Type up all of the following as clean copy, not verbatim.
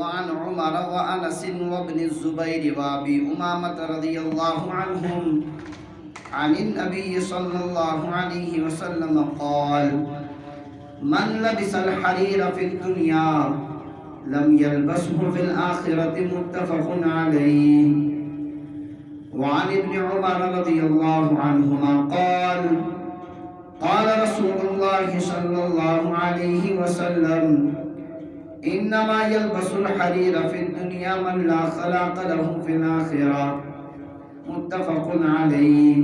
وعن عمر وأنس وابن الزبير وأبي أمامة رضي الله عنهم عن النبي صلى الله عليه وسلم قال من لبس الحرير في الدنيا لم يلبسه في الآخرة متفق عليه. وعن ابن عمر رضي الله عنهما قال قال رسول الله صلى الله عليه وسلم إنما يلبس الحرير في الدنيا من لا خلاق له في الآخرة متفق عليه.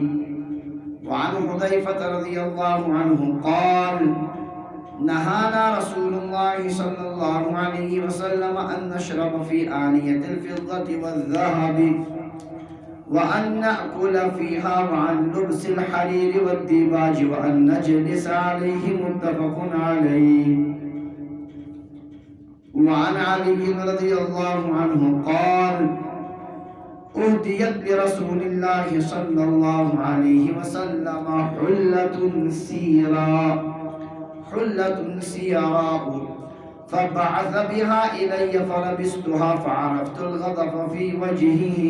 وعن حذيفة رضي الله عنه قال نهانا رسول الله صلى الله عليه وسلم أن نشرب في آنية الفضة والذهب وأن نأكل فيها وعن لبس الحرير والديباج وأن نجلس عليه متفق عليه. وعن علي رضي الله عنه قال أهديت لرسول الله صلى الله عليه وسلم حلة سيراء فبعث بها إلي فلبستها فعرفت الغضب في وجهه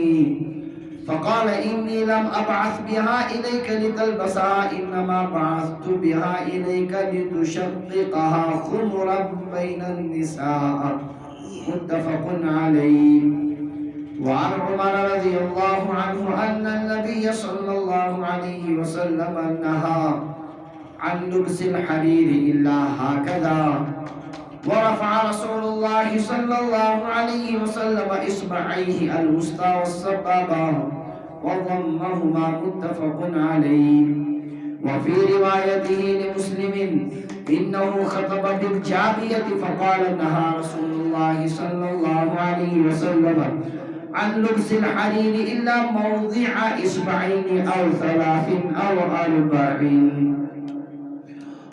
فقال إني لم أبعث بها إليك لتلبسها إنما بعثت بها إليك لتشققها خمرا بين النساء متفق عليه. وعن عمر رضي الله عنه أن النبي صلى الله عليه وسلم نهى عن لبس الحرير إلا هكذا ورفع رسول الله صلى الله عليه وسلم إصبعيه الوسطى والسبابة وضمهما متفق عليه. وفي روايته لمسلم إنه خطب بالجابية فقال نهى رسول الله صلى الله عليه وسلم عن لبس الحرير إلا موضع إصبعين أو 3 أو 4.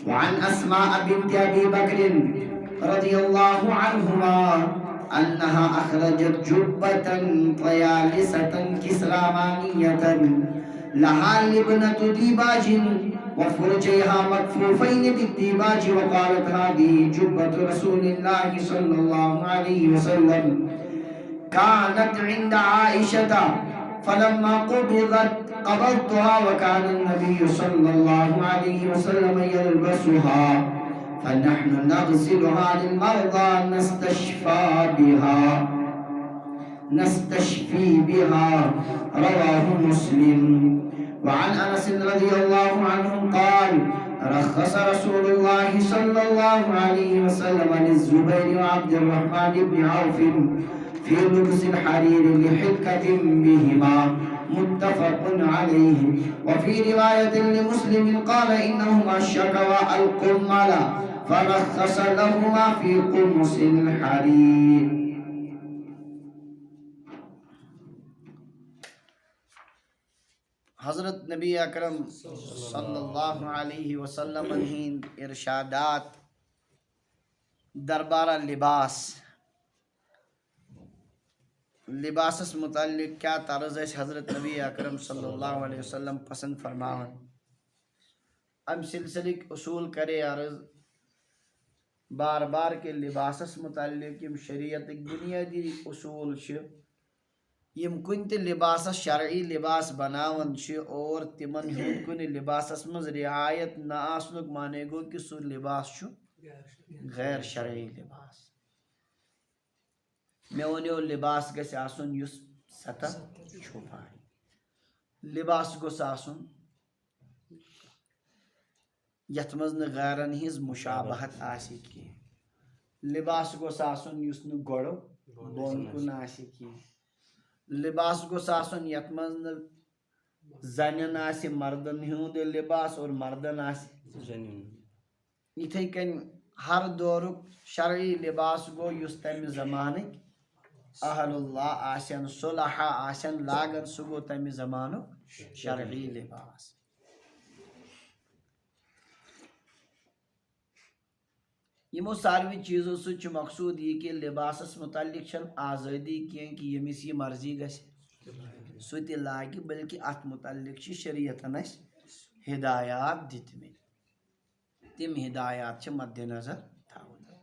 وعن أسماء بنت أبي بكر رضي الله عنهما أنها أخرجت جبة طيالسة كسرامانية لها لبنة ديباج وفرجيها مكفوفين بالديباج وقالت هذه جبة رسول الله صلى الله عليه وسلم كانت عند عائشة فلما قبضتها وكان النبي صلى الله عليه وسلم يلبسها فنحن نغسلها للمرضى نستشفي بها رواه مسلم. وعن أنس رضي الله عنه قال رخص رسول الله صلى الله عليه وسلم للزبير وعبد الرحمن بن عوف في لبس الحرير لحلكة بهما متفق عليه. وفي رواية لمسلم قال إنهما شكوا القمل فرخص لهما في قمص الحرير. حضرت نبی اکرم صلی اللہ علیہ وسلم ہند ارشادات دربارہ لباسس متعلق کیا طرز حضرت نبی اکرم صلی اللہ علیہ وسلم پسند فرماون ام سلسلک اصول کرے عرض بار بار کے لباسس متعلق یم شریعت بنیادی اصول یم کن تہ لباسس شرعی لباس بناون اور تمن ہند کن لباسس مز رعایت نہ آسنک مانے گو کہ سہ لباس غیر شرعی لباس. میں ونیو لباس گژھِ آسن یس سطح چھپائے، لباس گوٚژھ آسن یتھ مز نہ غیرن ہنز مشابہت آسہِ کینٛہہ، لباس گوٚژھ آسن یس نہ گۄڈٕ بۄن کُن آسہِ کینٛہہ، لباس گوٚژھ آسن یتھ مز نہ زنٮ۪ن آسہِ مردن ہُنٛد لباس اور مردن آسہِ زنٮ۪ن. یِتھے کٔنۍ ہر دورُک شرعی لباس گوٚو یُس تمہِ زمانٕکۍ اہل اللہ آسن صلحہ آسن لاگن سُہ گوٚو تمہِ زمانُک شرعی لباس. یمو ساروی چیزو سۭتۍ چھُ مقصوٗد یہِ کہِ لباسس متعلق چھنہٕ آزٲدی کینٛہہ کہِ ییٚمِس یہِ مرضی گژھِ سُہ تہِ لاگہِ، بلکہِ اتھ متعلق چھِ شریعتن اسہِ ہدایات دِتمٕتۍ، تِم ہدایات چھِ مدِ نظر تھاوٕنۍ.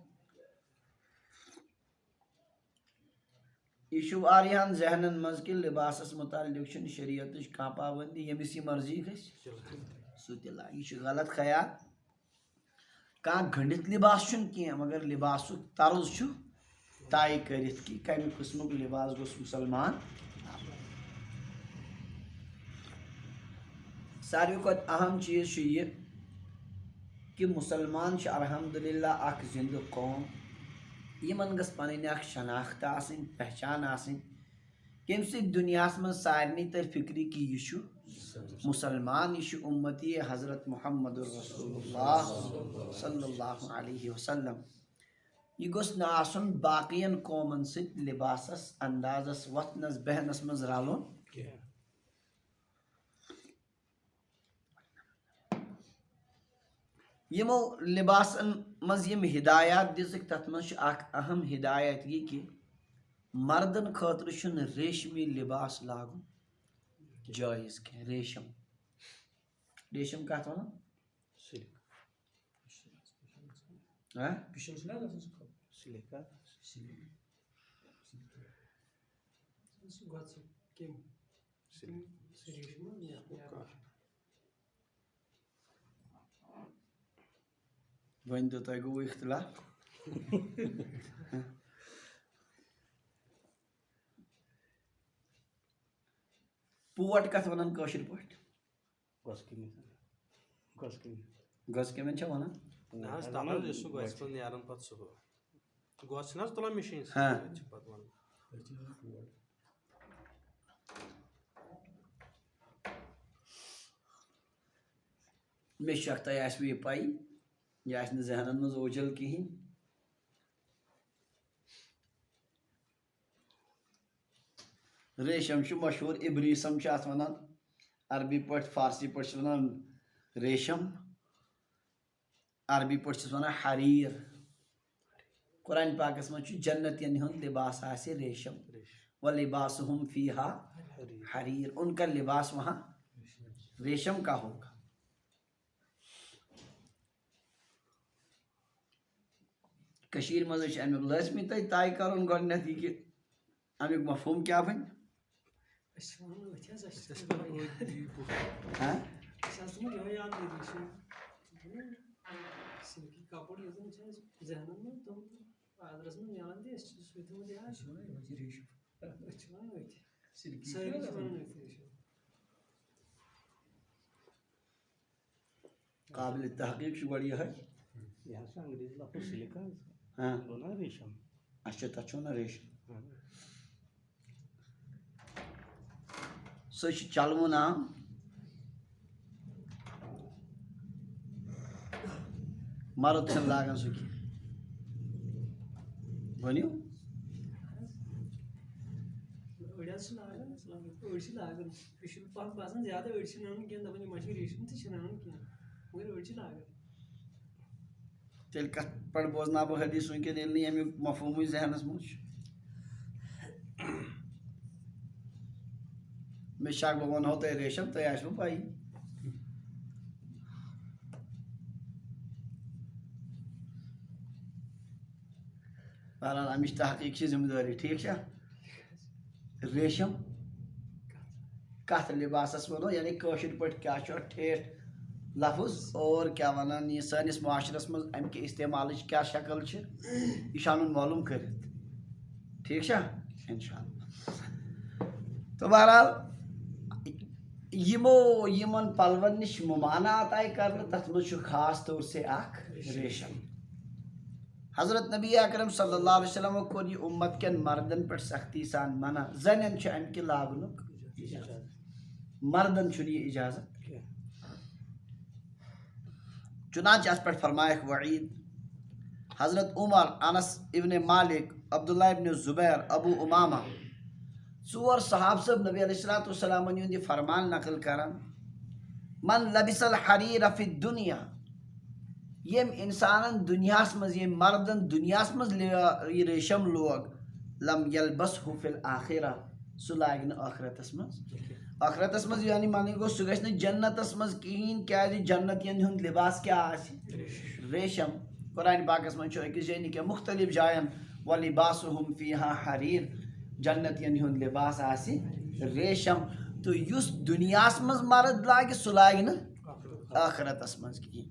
یہ واریاہن ذہنن مز کہ لباسس متعلق شریعت کھانا پابندی یمس یہ مرضی گھس سہ تہ لاگہ یہ غلط خیال کھانا گھنڈت لباس کی مگر لباس طرز طے کرت کہ کم قسمک لباس گوس مسلمان ساروی کھت اہم چیز یہ کہ مسلمان الحمدللہ اخ زندہ قوم یمن گھس پنن اخ شناخت آسن پہچان آسن یم سی دنیا من سارنی تر فکری کہ یہ مسلمان یہ امتی حضرت محمد رسول اللہ صلی اللہ علیہ وسلم یہ گوس نا آسن باقین قومن ست لباسس اندازس وتھنس بہنس مز رلن یمو لباسن مز یم ہدایات دزک تت مز اخ اہم ہدایت یہ کہ مردن خاطر چھن ریشمی لباس لاگن جائز کی ریشم ریشم کت ونان ون تو تہ گو اختلاف پوٹ کت ونان کاشر پٲٹھۍ گز کمن چھا ونان مے شک تۄہہِ آسوٕ یہِ پَیی یہِ آسہِ نہٕ ذہنن منٛز اوجل کِہیٖنۍ ریشم چھُ مشہوٗر ابریٖسم چھِ اَتھ وَنان عربی پٲٹھۍ فارسی پٲٹھۍ چھِس وَنان ریشم عربی پٲٹھۍ چھِس وَنان حریٖر قرآن پاکس منٛز چھُ جنتین ہُنٛد لباس آسہِ ریشم وَلِباسُہُم فیٖہا حریٖر ان کا لباس وہاں ریشم کا ہوگا کشیر مز امیک لازمی تہ طے کرن گۄڈنیتھ یہ کہ امیک مفہوم کیا بن قابل تحقیق گۄڈٕ یِہے اچھا تتھ چھُ ونان ریشم سُہ چھُ چلوُن عام مرد چھنہٕ لاگان سُہ کینٛہہ ؤنِو تیٚلہِ کتھ پٮ۪ٹھ بوزناو بہٕ حدیث وٕنکٮ۪ن ییٚلہِ نہٕ امیُک مفہوٗمٕے ذہنس منٛز چھُ مےٚ شک بہٕ ونہو تۄہہِ ریشم تۄہہِ آسوٕ پَیی بہرحال امِچ تحقیق چھِ ذمہٕ دٲری ٹھیٖک چھا ریشم کتھ لباسس ونو یعنی کٲشِر پٲٹھۍ کیاہ چھُ اتھ ٹھیٹھ لفظ اور کیا ونان یہ سٲنِس معاشرس منٛز امہِ کہِ استعمالٕچ کیاہ شکل چھِ یہِ چھُ انُن معلوٗم کٔرِتھ ٹھیٖک چھا انشاء اللہ تو بہرحال یمو یمن پلون نش ممانعت آئی کرنہٕ تتھ منٛز چھُ خاص طور سے اکھ ریشم حضرت نبی اکرم صلی اللہ علیہ وسلم کوٚر یہِ اُمت کٮ۪ن مردن پٮ۪ٹھ سختی سان منع زنٮ۪ن چھُ امہِ کہِ لاگنُک مردن چھُنہٕ یہِ اجازت چنانچہ اتھ پٮ۪ٹھ فرمایکھ وعید حضرت عمر انس ابن مالک عبداللہ ابن زبیر ابو امامہ ژور صحاب صٲب نبی علیہ الصلوۃ والسلام ہُنٛد یہِ فرمان نقل کران من لبس الحریر فی الدنیا ییٚمۍ اِنسانن دُنیاہس منٛز ییٚمۍ مردن دُنیاہس منٛز یہِ ریشم لوگ لم یلبسہ فی الآخرہ سُہ لاگہِ نہٕ ٲخرتس منٛز ٲخرتس منٛز یعنی معنی گوٚو سُہ گژھِ نہٕ جنتس منٛز کِہیٖنۍ کیازِ جنتین ہُنٛد لباس کیاہ آسہِ ریشم قرآن پاکس منٛز چھُ أکِس جایہِ نہٕ کینٛہہ مختلف جاین وَلِباسُہُم فیٖہا حریٖر جنتین ہند لباس آسی ریشم تو یس دنیاس مز مرد لاگہ سہ لاگہ نا آخرتس مز کہین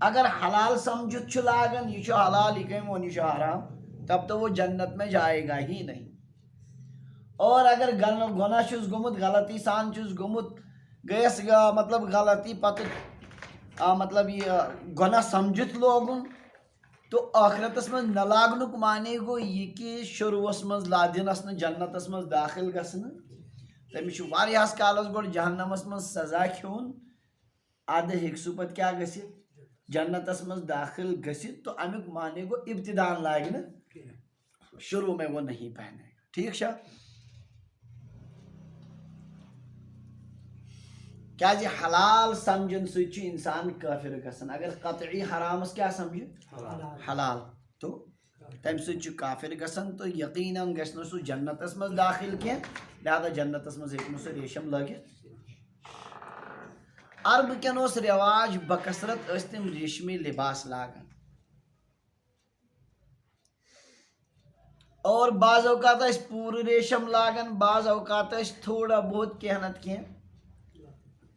اگر حلال سمجھت چھ لاگن یہ حلال یہ کم یہ حرام تب تو وہ جنت میں جائے گا ہی نہیں اور اگر گناہ چھس گومت غلطی سان چھس گومت گیس مطلب غلطی پتہ مطلب یہ گناہ سمجھت لوگن تو آخرتس مز نہ لاگنک معنی گو یہ کہ شروعس مز لادنس نا جنتس مز داخل گھن تمس واریاہس کالس گوڑ جہنمس مز سزا کھیون اد ہیک سہ پتہ کیا گژھت جنتس مز داخل گژھت تو امیک معنی گو ابتدان لاگہ نا شروع میں وہ نہیں پہنے گا ٹھیک شا کیا جی حلال سمجھن سچ انسان کافر گژھان اگر قطعی حرامس کیا سمجھ حلال تو تمہ سچ کافر گژھان تو یقیناً گژھِ نہٕ سُہ جنتس مز داخل کینٛہہ لہذا جنتس مز ہیٚکہِ نہٕ سُہ ریشم لٲگِتھ عرب کٮ۪ن اوس رواج بکثرت ٲسۍ تِم ریشمی لباس لاگان اور بعض اوقات ٲسۍ پوٗرٕ ریشم لاگان بعض اوقات ٲسۍ تھوڑا بہت کینٛہہ نتہٕ کینٛہہ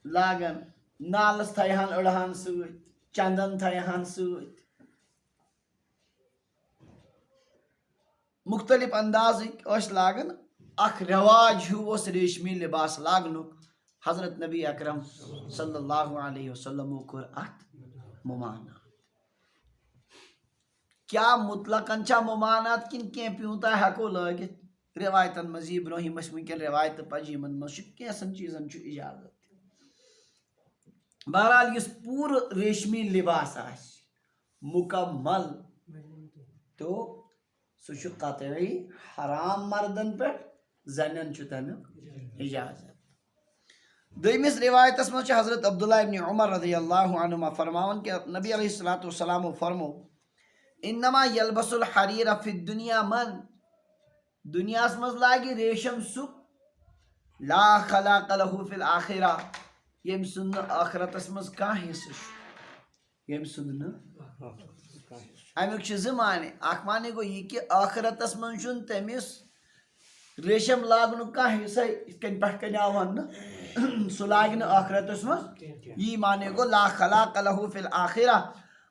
لاگان نالس تھایہن أڑہان سۭتۍ چندن تھایہن سۭتۍ مختلف اندازٕکۍ ٲسۍ لاگان اکھ رواج ہیوٗ اوس ریشمی لباس لاگنُک حضرت نبی اکرم صلی اللہ علیہ وسلمو کوٚر اتھ ممانعت کیا مطلقاً چھا ممانعت کن کینٛہہ پیوٗنتاہ ہٮ۪کو لٲگِتھ روایتن منٛز یہِ برونٛہِم ٲسۍ وٕنکٮ۪ن روایتہٕ پجہِ یِمن منٛز چھُ کینٛژن چیٖزن چھُ اجازت بہرحال یُس پوٗرٕ ریشمی لباس آسہِ مکمل تو سُہ چھُ قطعی حرام مردن پٮ۪ٹھ زنٮ۪ن چھُ تمیُک اجازت دوٚیمِس روایتس منٛز چھُ حضرت عبداللہ ابن عمر رضی اللہ عنہما فرماوان کہ نبی علیہ الصلوۃ والسلام فرمو انما یلبس الحریر فی الدنیا من دنیاس منٛز لاگہِ ریشم سُہ لا خلاق له فی الآخرہ ییٚمہِ سُنٛد نہٕ ٲخرتس منٛز کانٛہہ حصہٕ چھُ ییٚمہِ سُنٛد نہٕ امیُک چھِ زٕ معنی اکھ معنی گوٚو یہِ کہِ ٲخرتس منٛز چھُنہٕ تٔمِس ریشم لاگنُک کانٛہہ حصے یِتھ کٔنۍ پٮ۪ٹھ کَنۍ آو وننہٕ سُہ لاگہِ نہٕ ٲخرتس منٛز یی معنی گوٚو لا خلاق له فی الآخرہ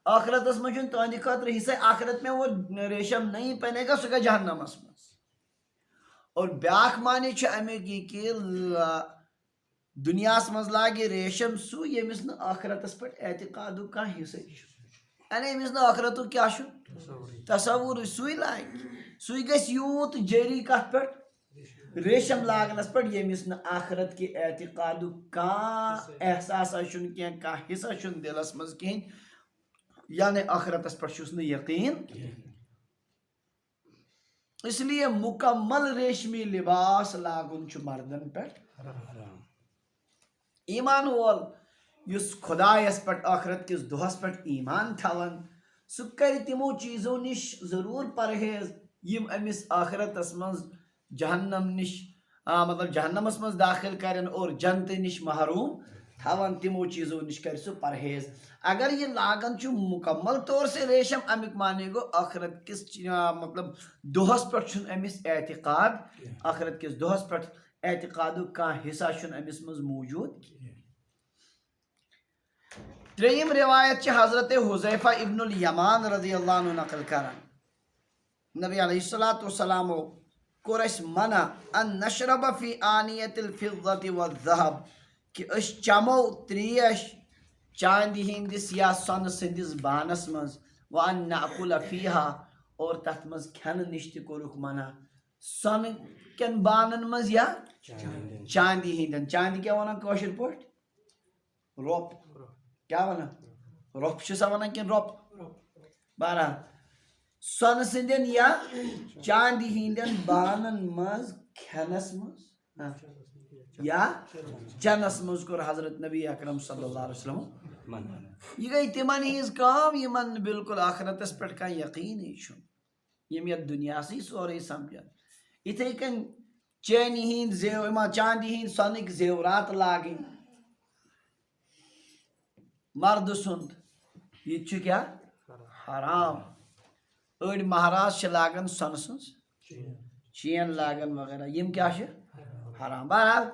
ٲخرتس منٛز چھُنہٕ تُہنٛدِ خٲطرٕ حصے آخرت میں وہ ریشم نہیں پہنے گا سُہ گژھِ جہنمس منٛز اور بیٛاکھ معنی چھُ امیُک یہِ کہِ دُنیاہس منٛز لاگہِ ریشم سُہ ییٚمِس نہٕ ٲخرتس پٮ۪ٹھ اعتقادُک کانٛہہ حصے چھُ یعنی ییٚمِس نہٕ ٲخرتُک کیٛاہ چھُ تصوُرٕے سُے لاگہِ سُے گژھِ یوٗت جٲری کتھ پٮ۪ٹھ ریشم لاگنس پٮ۪ٹھ ییٚمِس نہٕ آخرت کہِ اعتقادُک کانٛہہ احساسا چھُنہٕ کینٛہہ کانٛہہ حصہ چھُنہٕ دلس منٛز کِہینۍ یعنی آخرتس پٮ۪ٹھ چھُس نہٕ یقیٖن اس لیے مکمل ریشمی لباس لاگُن چھُ مردن پٮ۪ٹھ ایمان وول یُس خۄدایس پٮ۪ٹھ ٲخرت کِس دۄہس پٮ۪ٹھ ایمان تھاوان سُہ کرِ تِمو چیٖزو نِش ضروٗر پرہیز یِم أمِس ٲخرتس منٛز جہنم نِش مطلب جہنمس منٛز داخل کرن اور جنتہٕ نِش محروٗم تھاوان تِمو چیٖزو نِش کرِ سُہ پرہیز اگر یہِ لاگان چھُ مکمل طور سے ریشم امیُک معنی گوٚو ٲخرت کِس مطلب دۄہس پٮ۪ٹھ چھُنہٕ أمِس اعتقاد ٲخرت کِس دۄہس پٮ۪ٹھ اعتقادُک کانٛہہ حصہ چھُنہٕ أمِس منٛز موٗجوٗد ترٛیٚیِم روایت چھِ حضرت حذیفہ ابن الیمان رضی اللہ عنہ نقل کران نبی علیہ الصلوۃ والسلامو کوٚر اَسہِ منع ان نشرب فی آنیت الفضة والذہب کہ أسۍ چمو تریش چاندِ ہِنٛدِس یا سۄنہٕ سٕنٛدِس بانس منٛز وان نأکل فیہا اور تتھ منٛز کھٮ۪نہٕ نِش تہِ کوٚرُکھ منع سۄنہٕ کٮ۪ن بانن منٛز یا چاندِ ہِنٛدٮ۪ن چاندِ کیٛاہ ونان کٲشِر پٲٹھۍ رۄپ کیٛاہ ونان رۄپھ چھِ سا ونان کِنہٕ رۄپ بہرحال سۄنہٕ سٕنٛدٮ۪ن یا چاندِ ہِنٛدٮ۪ن بانن منٛز کھٮ۪نس منٛز یا چنس منٛز کوٚر حضرت نبی اکرم صلی اللہ علیہ وسلم یہ گٔے تِمن ہِنٛز کٲم یِمن نہٕ بالکُل آخرتس پٮ۪ٹھ کانٛہہ یقیٖنٕے چھُنہٕ یِم یتھ دُنیاہسٕے سورُے سمجھن یِتھٕے کٔنۍ چینہِ ہِنٛدۍ چاندِ ہِنٛدۍ سۄنٕکۍ زیورات لاگٕنۍ مرد سُنٛد یہِ تہِ چھُ کیٛاہ حرام أڑۍ مہراز چھِ لاگان سۄنہٕ سٕنٛز چین لاگن وغیرہ یم کیا چھ حرام. بہرحال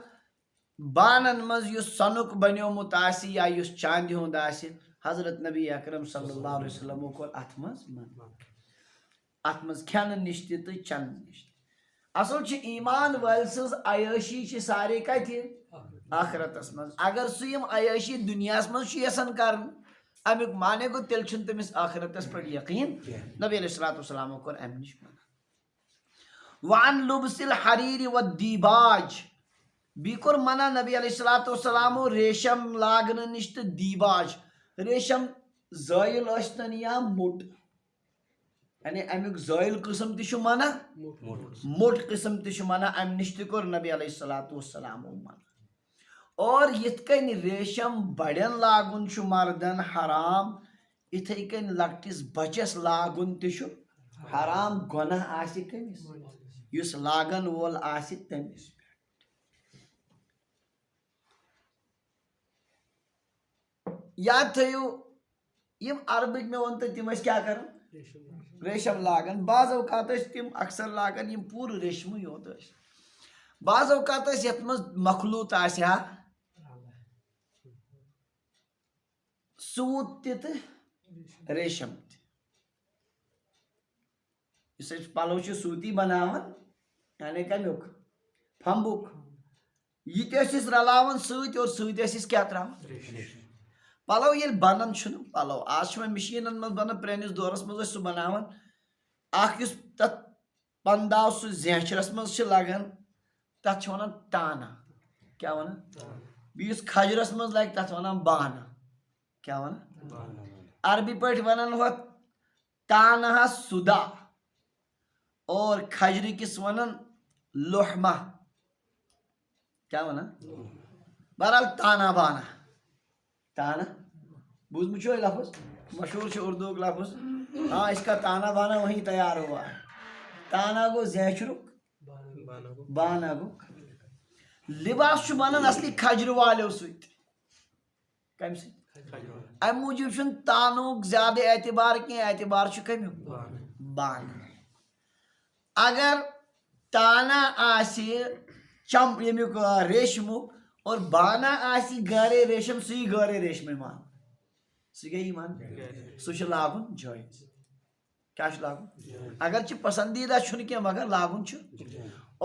بانن مز یس سنک بنیومت آسی یا یس چاندِ ہُنٛد آسہِ حضرت نبی اکرم صلی اللہ علیہ وسلم کوٚر اتھ منٛز منع. اتھ منٛز کھٮ۪نہٕ نِش تہِ تہٕ چٮ۪نہٕ نِش تہِ. اصل چھِ ایمان وٲلۍ سٕنٛز عیٲشی چھِ سارے کتہِ آخرتس منٛز. اگر سُہ یم عیٲشی دُنیاہس منٛز چھُ یژھان کرُن امیُک معنی گوٚو تیٚلہِ چھُنہٕ تٔمِس آخرتس پٮ۪ٹھ یقیٖن. نبی علیہ الصلوٰۃ والسلامو کوٚر امہِ نِش منع. وعن لبس الحریر والدیباج بیٚیہِ کوٚر منع نبی علیہ الصلوٰۃ والسلامو ریشم لاگنہٕ نِش تہٕ دیباج. ریشم زٲیِل ٲسۍتن یا موٚٹ یعنی امیُک زٲیِل قٕسم تہِ چھُ منع موٚٹ قٕسم تہِ چھُ منع. امہِ نِش تہِ کوٚر نبی علیہ الصلوٰۃ والسلامو منع. اور یِتھ کٔنۍ ریشم بڑٮ۪ن لاگُن چھُ مردن حرام یِتھٕے کٔنۍ لۄکٹِس بچس لاگُن تہِ چھُ حرام گۄناہ آسہِ کٔمِس یُس لاگن وول آسہِ تٔمِس. یاد تھٲیِو یم عربٕکۍ مےٚ ووٚن تہٕ تِم ٲسۍ کیٛاہ کران ریشم لاگان. بعض اوقات ٲسۍ تِم اکثر لاگان یم پوٗرٕ ریشمٕے یوت ٲسۍ. بعض اوقات ٲسۍ یتھ منٛز مخلوط آسہِ ہا سوٗت تہِ تہٕ ریشم تہِ. یُس أسۍ پلو چھِ سوٗتی بناوان یعنی کمیُک پھمبُک یہِ تہِ ٲسۍ أسۍ رلاوان سۭتۍ اور سۭتۍ ٲسۍ أسۍ کیٛاہ تراوان پلو. ییٚلہِ بنان چھُنہٕ پلو آز چھُ وۄنۍ مِشیٖنن منٛز بنان پرٲنِس دورس منٛز ٲسۍ سُہ بناوان اکھ یُس تتھ پنداو سُہ زیچھرس منٛز چھِ لگان تتھ چھِ ونان تانا. کیٛاہ ونان بیٚیہِ یُس کھجرس منٛز لگہِ تتھ ونان بانہٕ. کیٛاہ ونان عربی پٲٹھۍ ونان ہۄتھ تانہس سُدا اور کھجرٕکِس ونان لوہما. کیٛاہ ونان بہرحال تانا بانا. تانا بوٗزمُت چھُوا یہِ لفظ مشہوٗر چھُ اردوُک لفظ. ہاں اس کا تانا بانا وہیں تیار ہوا. تانا گوٚو زیچھرُک بانا گوٚو. لباس چھُ بنان اصلی کھجرٕ والیو سۭتۍ. کمہِ سۭتۍ امہِ موٗجوٗب چھُنہٕ تانُک زیادٕ اعتبار کینٛہہ اعتبار چھُ کمیُک بانہٕ. اگر تانا آسہِ ییٚمیُک ریشمُک اور بانا آسہِ گارے ریشم سُہ یی گارے ریشمے مان. سُہ گٔیی مان سُہ چھُ لاگُن جٲیز. کیٛاہ چھُ لاگُن اگرچہِ پسندیدہ چھُنہٕ کینٛہہ مگر لاگُن چھُ.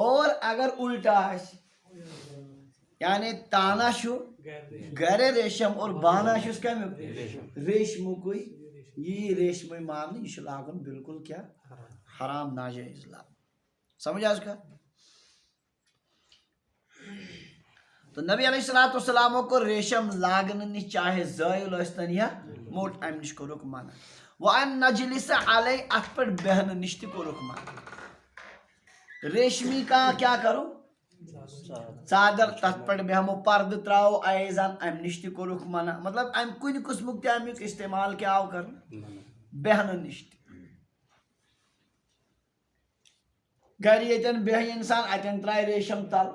اور اگر الٹا آسہِ یعنی تانا چھُ گرے ریشم اور بانا چھُس کمیُک ریشمُکُے یی ریشمے ماننہٕ. یہِ چھُ لاگُن بالکل کیٛاہ حرام ناجٲیز لاگُن. سمجھ آز کتھ. تو نبی علیہ الصلوٰۃ والسلامو کوٚر ریشم لاگنہٕ نِش چاہے زٲیِل ٲسۍتن یا موٚٹ امہِ نِش کوٚرُکھ منع. وَأَن نَجلِسَ عَلَيْهِ اتھ پٮ۪ٹھ بیہنہٕ نِش تہِ کوٚرُکھ منع. ریشمی کا کیٛاہ کرو ژادر تتھ پٮ۪ٹھ بیہمو پردٕ تراوو ایزان امہِ نِش تہِ کوٚرُکھ منع. مطلب امہِ کُنہِ قٕسمُک تہِ امیُک استعمال کیٛاہ آو کرنہٕ بیہنہٕ نِش تہِ. گرِ ییٚتٮ۪ن بیہہِ انسان اتٮ۪ن ترایہِ ریشم تل.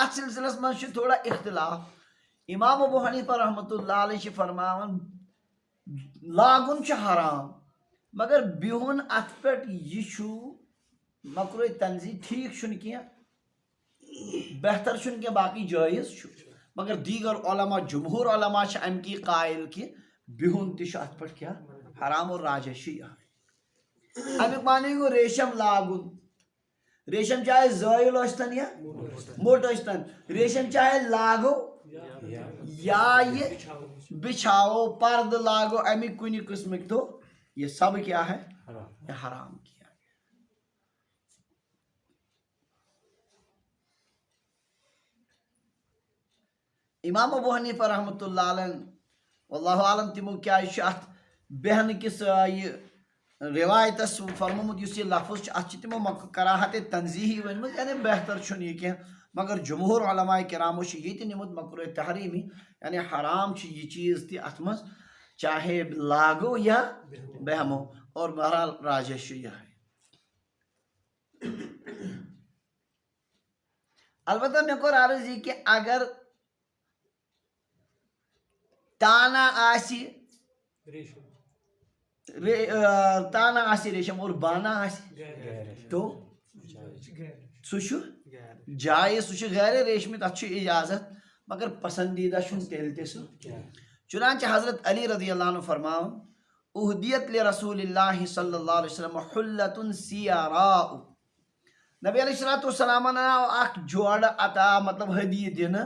اتھ سلسلس منٛز چھُ تھوڑا اختلاف. امام ابو حنیفہ رحمتہ اللہ علیہ چھِ فرماوان لاگُن چھُ حرام مگر بِہُن اتھ پٮ۪ٹھ یہِ چھُ مکروہ تنزیہ ٹھیٖک چھُنہٕ کینٛہہ بہتر چھُنہٕ کینٛہہ باقٕے جٲیز چھُ. مگر دیٖگر علما جمہوٗر علما چھِ امہِ کی قایل کہِ بِہُن تہِ چھُ اتھ پٮ۪ٹھ کیٛاہ حرام اور راجح چھُ یِہوٚے. امیُک معنی گوٚو ریشم لاگُن. ریشم چاہے زٲیِل ٲسۍتن یا موٚٹ ٲسۍتن ریشم چاہے لاگو یا یہِ بچھاوو پردٕ لاگو امیِکۍ کُنہِ قٕسمٕکۍ تو یہ سب کیا ہے یہ حرام کیا. امام ابو حنیفہ رحمتہ اللہ علیہ واللہ عالم تِمو کیٛازِ چھُ اتھ بیہنہٕ کِس یہِ روایتس فرمومُت یُس یہِ لفظ چھُ اتھ چھِ تِمو کراہت تنزیہی ؤنمٕژ یعنی بہتر چھُنہٕ یہِ کینٛہہ. مگر جمہوٗر علماء کرامو چھُ یہِ تہِ نِمُت مکروہ تحریمی یعنی حرام چھُ یہِ چیٖز تہِ اتھ منٛز چاہے لاگو یا بیہمو اور بہرحال راجح چھُ یِہوٚے. البتہ مےٚ کوٚر عرض یہِ کہِ اگر تانا آسہِ تانا آسہِ ریشم اور بانا آسہِ تو سہ جائز سہ غیر ریشمی تک اجازت مگر پسندیدہ تیل تہ سہ چنانچہ حضرت علی رضی اللہ عنہ فرماؤن اہدیت لرسول اللہ صلی اللہ علیہ وسلم حلت سیاراء نبی علیہ السلام آو اخ جوڑ عطا مطلب ہدیہ دن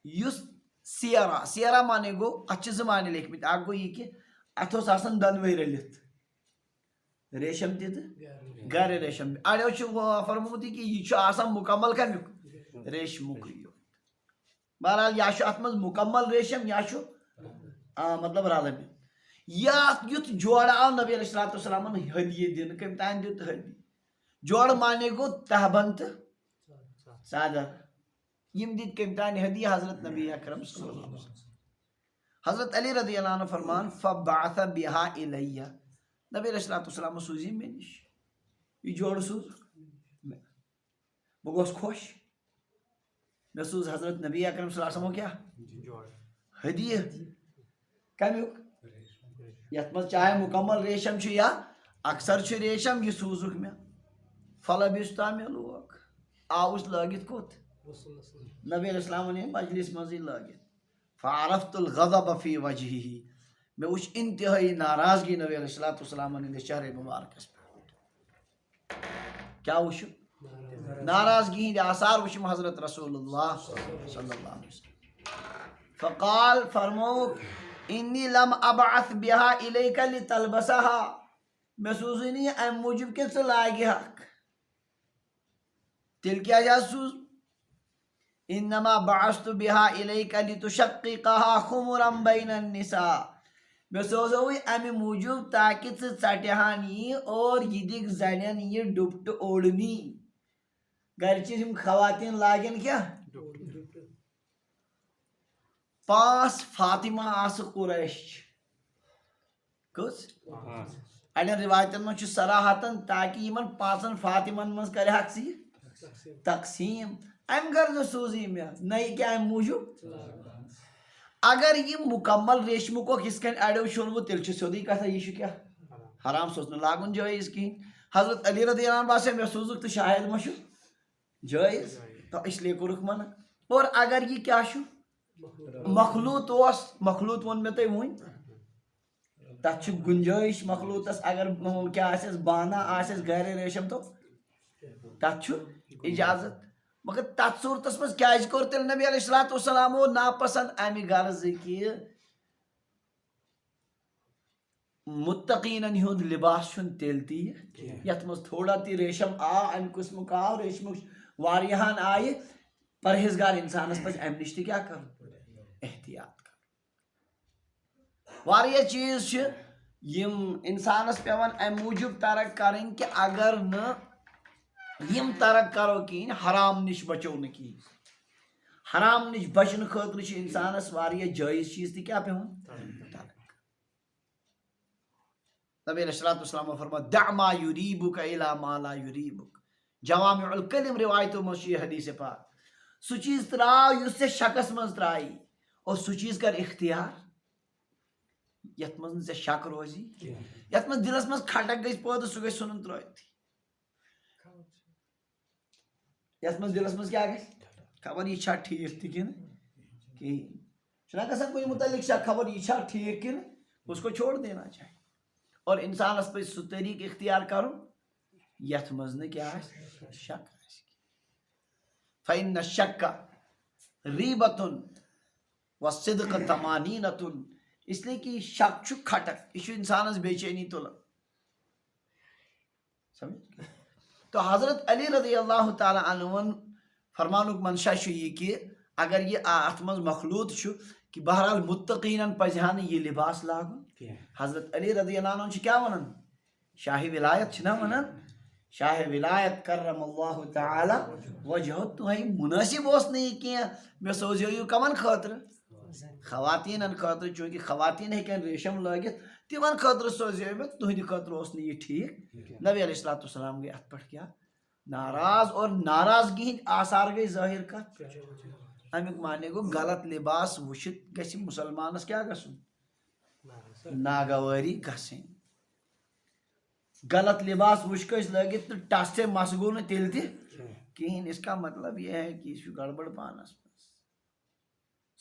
یس سیارا سیارا مانے گو اتھ ز معنی لیکھمت اخ گو یہ کہ اتھ اوس آسان دنوے رلت ریشم تہ تہ غیر ریشم اڑیو فرموت کہ یہ آسان مکمل کمیک ریشمک بہرحال یا ات مز مکمل ریشم یا مطلب رلم یا یتھ جوڑ آو نبی علیہ السلام ہدیہ دن کم تان دیت ہدیہ جوڑ مانے گو تہبند صادر یم دت کم تان ہدیہ حضرت نبی اکرم صلی اللہ علیہ وسلم حضرت علی رضی اللہ عنہ فرمان فبعث بها الیہ نبی علیہ السلام سوزی مے نش یہ جوڑ سوز بہ گوس خوش مے سوز حضرت نبی اکرم صلی اللہ علیہ وسلم کیا ہدیہ کمیک یت مز چاہے مکمل ریشم یا اکثر ریشم یہ سوزک مے فلبستہ مے لوگ آوس لگت کوت نبی علیہ السلام نے مجلس مزی لگت فعرفت الغضب فی وجہہ میں وچ انتہائی ناراضگی نبی علیہ السلام نے چہرے مبارکس پہ کیا وچ ناراضگی ہند آثار وچم حضرت رسول اللہ صلی اللہ علیہ وسلم فقال فرمو انی لم ابعث بها الیک لتلبسها میں سوزنی ام موجب کہ ژٕ لاگہِ ہکھ تیل کیا جا سوز انما بعثت بها الیک لتشققها خمرا بین النساء میں سوزوی امی موجود تاکہ ژٕ ژٹہان یہ اور یہ دکھ زنین یہ ڈپٹ اوڑنی گرچہ ہم خواتین لاگن کیا پانچ فاطمہ آس قریش کس اڑین روایتن من صراحتن تاکہ یمن پانچن فاطمن من کرِ ہک ژٕ تقسیم ام غرض سوزی میں نئی کیا ام موجود اگر یہ مکمل ریشمک کس کن اڑو شونو تیل سیودی کتھا یہ کیا حرام سوچنا لاگن جائز کہیں حضرت علی رضی اللہ عنہ باسے میں سوزک تو شاہد مشو جائز تو اس لیے کو رخ منع اور اگر یہ کیا شو مخلوط اس مخلوط ون میں تے وون تچ گنجائش مخلوط اس اگر کیا آسس بانا آسس غیر ریشم تو تچ اجازت مگر تت صورتس مز کیا کور تیل نبی علیہ السلام ناپسند امی غرض کہ متقین ہند لباس چھن تیل تی یت مز تھوڑا تی ریشم ام قسمک آو ریشم واریہان آئے پرہیزگار انسانس پہ ام نش کیا کر احتیاط کر واریہ چیز یم انسانس پیون ام موجود ترک کریں کہ اگر نہ یم ترک کرو کہیں حرام نش بچو نا کہیں حرام نش بچن خاطر انسانس واریہ جائز چیز تہ کیا پیون نبی علیہ السلام فرما دع ما یریبک الی ما لا یریبک جوامع الکلم روایتوں میں یہ حدیث پاک سو چیز تراو یس سے شکس مز ترائی اور سو چیز کر اختیار یت مز سے شک روزی یت مز دلس مز کھٹک گئی پود سو گئی سنن ترائیت یت مز دلس مز کیا گئی خبر یہ چھا ٹھیک تھی کن کہ چھنا کسا کوئی متعلق شک خبر یہ چھا ٹھیک کن اس کو چھوڑ دینا چاہیے اور انسان اس پہ سو طریق اختیار کرو یت مز نے کیا ہے شک فإن الشک ریبۃ والصدق طمانینۃ اس لیے کہ شک چھ کھٹک یہ انسانس بے چینی تل سمجھ تو حضرت علی رضی اللہ تعالی عنہ فرمانک منشا یہ کہ اگر یہ ات مز مخلوط کہ بہرحال متقین پزہان یہ لباس لاگن حضرت علی رضی اللہ عنہ کیا ونن شاہ ولایت چھنا ونن شاہ ولایت کرم اللہ تعالی وجہ تو مناسب اس نہیں کہ میں سوزیو کمن خاطر خواتین خاطر چونکہ خواتین ہیکن ریشم لاگت تمن خاطر سوزیو میں تہندی خاطر اس نہیں یہ ٹھیک نبی علیہ السلام گئی ات پٹ کیا ناراض اور ناراضگی ہند آثار گئی ظاہر کت امیک معنی گو غلط لباس وشت گژھِ مسلمانس کیا گژھن ناگواری گژھن غلط لباس وش کس لگت تو ٹس سے مس گو نا تیل تہ کہیں اس کا مطلب یہ ہے کہ یہ گڑبڑ پانس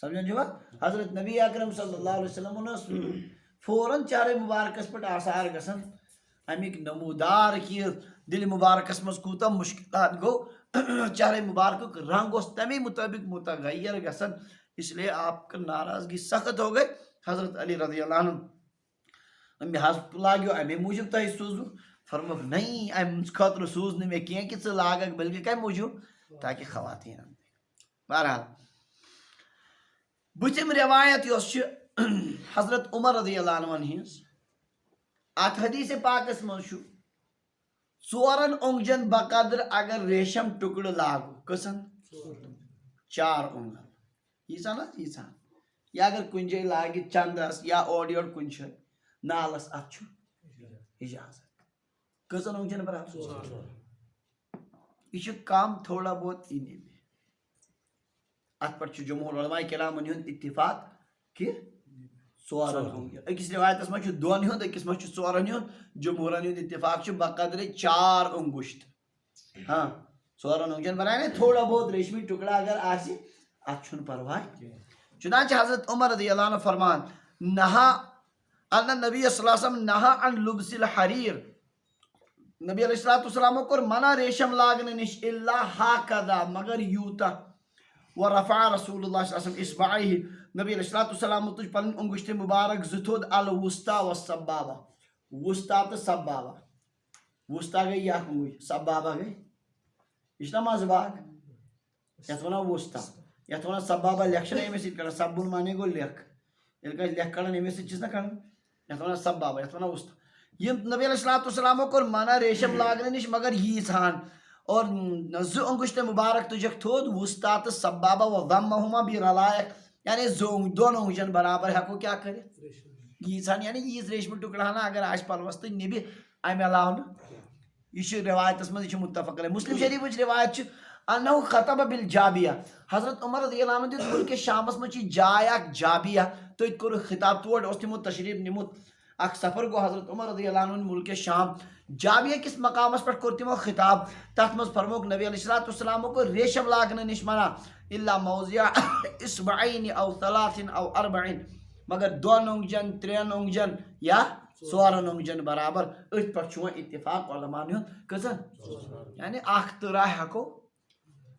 سمجھن جو حضرت نبی اکرم صلی اللہ علیہ وسلم فوراً چہرے مبارکس پہ آثار گسن امیک نمودار کہ دل مبارکس مز کوتا مشکلات گو چہرے مبارک رنگ اس تمی مطابق متغیر گسن اس لیے آپ کا ناراضگی سخت ہو گئی حضرت علی رضی اللہ عنہ امی حضرت لاگیو امی موجب تہ سوزو فرموک نہیں ام خاطر سوز میں کہیں کہ لاگک بلکہ کم موجب تاکہ خواتین بہرحال بچم روایت یس حضرت عمر رضی اللہ عنہ ہنس ات حدیث پاکس مز ژورن اونگجن بقدر اگر ریشم ٹکڑ لاگو کسن 4 اونگل یہ نا یہ یا اگر کن جائے لاگہ چندس یا اور یور کن نالس ات اجازت کسن اونگجن برابر یہ کم تھوڑا بہت ان ات پہ جمہور علماء کرامن ہند اتفاق کہ 4 اونگجن اکس روایتس مجھ 2 ہند اکس مجھ 4 ہند جمہورن ہند اتفاق بقدر 4 انگشت ہاں 4 اونگجن بنائے تھوڑا بہت ریشمی ٹکڑا اگر آسی ات پرواہ چنانچہ حضرت عمر رضی اللہ عنہ فرمان نہا ان نبی صلی اللہ علیہ وسلم نہا عن لبس الحریر نبی علیہ السلام کور منع ریشم لاگنے نش الا ہاکذا مگر یوتا ورفع رسول اللہ صلی اللہ علیہ وسلم اصبعیہ نبی علیہ السلام تج پن انگشت مبارک زتھود الوسطی والسبابہ وسطی تو سبابہ وسطی گئی یا انگوش سبابہ گئی یہ نماز باغ یت ونان وسطی یت ونان سبابہ لیکشن امس سۭتۍ کڑان سبُن مانے گو لیکھ ییٚلہِ کٲنٛسہِ لیکھ کڑان امس سۭتۍ چھِس نا کڑان یت ونان سبابہ یت ونان وسطی یم نبی علیہ السلام کور منع ریشم لاگنے نش مگر ییژہان اور 2 انگشت مبارک تجک تھود وسطی تو سبابہ و ضمہما بھی رلائق یعنی 2 انگجن برابر ہیکو کیا کرت ییژہان یعنی ییژ ریشم ٹکڑا ہنا اگر آش پلوس تو نبی امہ علاوہ یہ روایتس مز یہ متفق علیہ مسلم شریف روایت انہو خطب بالجابیہ حضرت عمر رضی اللہ عنہ دیت ملک شامس مچ جائے اک جابیہ تو ات کور خطاب تور اس تمو تشریف نمت اک سفر گو حضرت عمر رضی اللہ عنہ ملک شام جابیہ کس مقامس پر کور تمو خطاب تحت مز فرموک نبی علیہ السلام کو ریشم لاگنے نش منع الا موضع اصبعین او 3 او 4 مگر 2 اونگجن 3 اونگجن یا 4 اونگجن برابر ات پر چھ اتفاق علماء کسن یعنی اخ ترا ہکو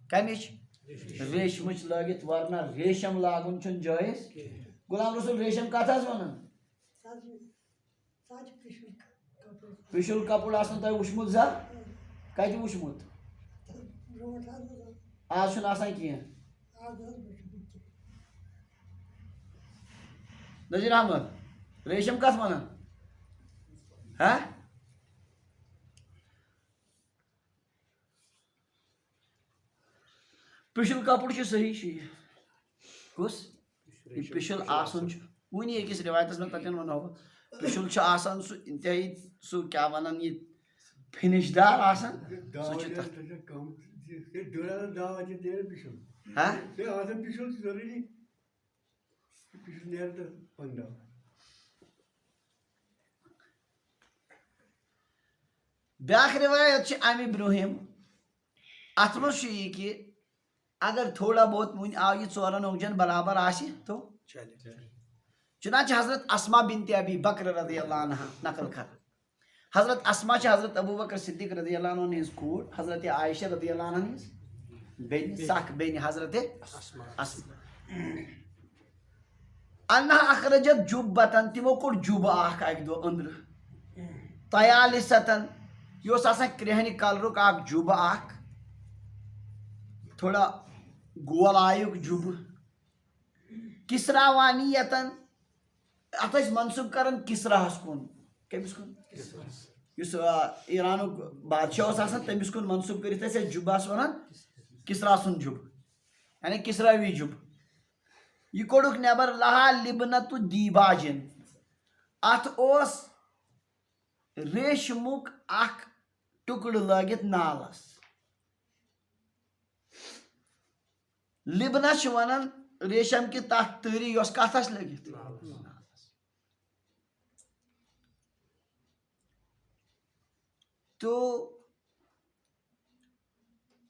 کمچ ریشمچ لگت ورنہ ریشم لاگن چھ جائز غلام رسول ریشم کت ونان پشل کپڑ آسن تہ وچمت زا کتہ وچمت آج چھن آسان کینٛہہ نذیر احمد ریشم کت ونان ہاں پشل کپڑ چھ صحیح کس پشل آسن ونی أکس روایتس میں تتین ونو پشل چھ آسان سہ انتہائی سہ کیا ونان یہ فنش دار آسان سہ چھ تتھ بیاکھ روایت چھ امہ برہم ات مز یہ کہ اگر تھوڑا بہت ون آو یہ 4 اونگجن برابر آسی تو چنانچہ حضرت اسما بنت ابی بکر رضی اللہ عنہ نقل کر حضرت اسما چھ حضرت ابو بکر صدیق رضی اللہ عنہ ہنز کور حضرت عائشہ رضی اللہ عنہ ہنز بین ساک بین حضرت اسما انہا اخرجت جبتن تمو کوڑ جب اخ اک دو اندر طیالستن یہ آسان کرہنی کلرک اک جب اخ تھوڑا گول آیک جب کسراوانیتن ات منصوب کرن کسراہس کن کمس کن اس ایرانک بادشاہ آسان تمس کن منصوب کرت جباس ونان کسرا سن جب یعنی کسراوی جب یہ کوڑک نبر لہا لبنت دیباجن ات اوس ریشمک اخ ٹکڑ لگت نالس لبنہ چھ ونان ریشم کی تحت تری یس کتس لگت تو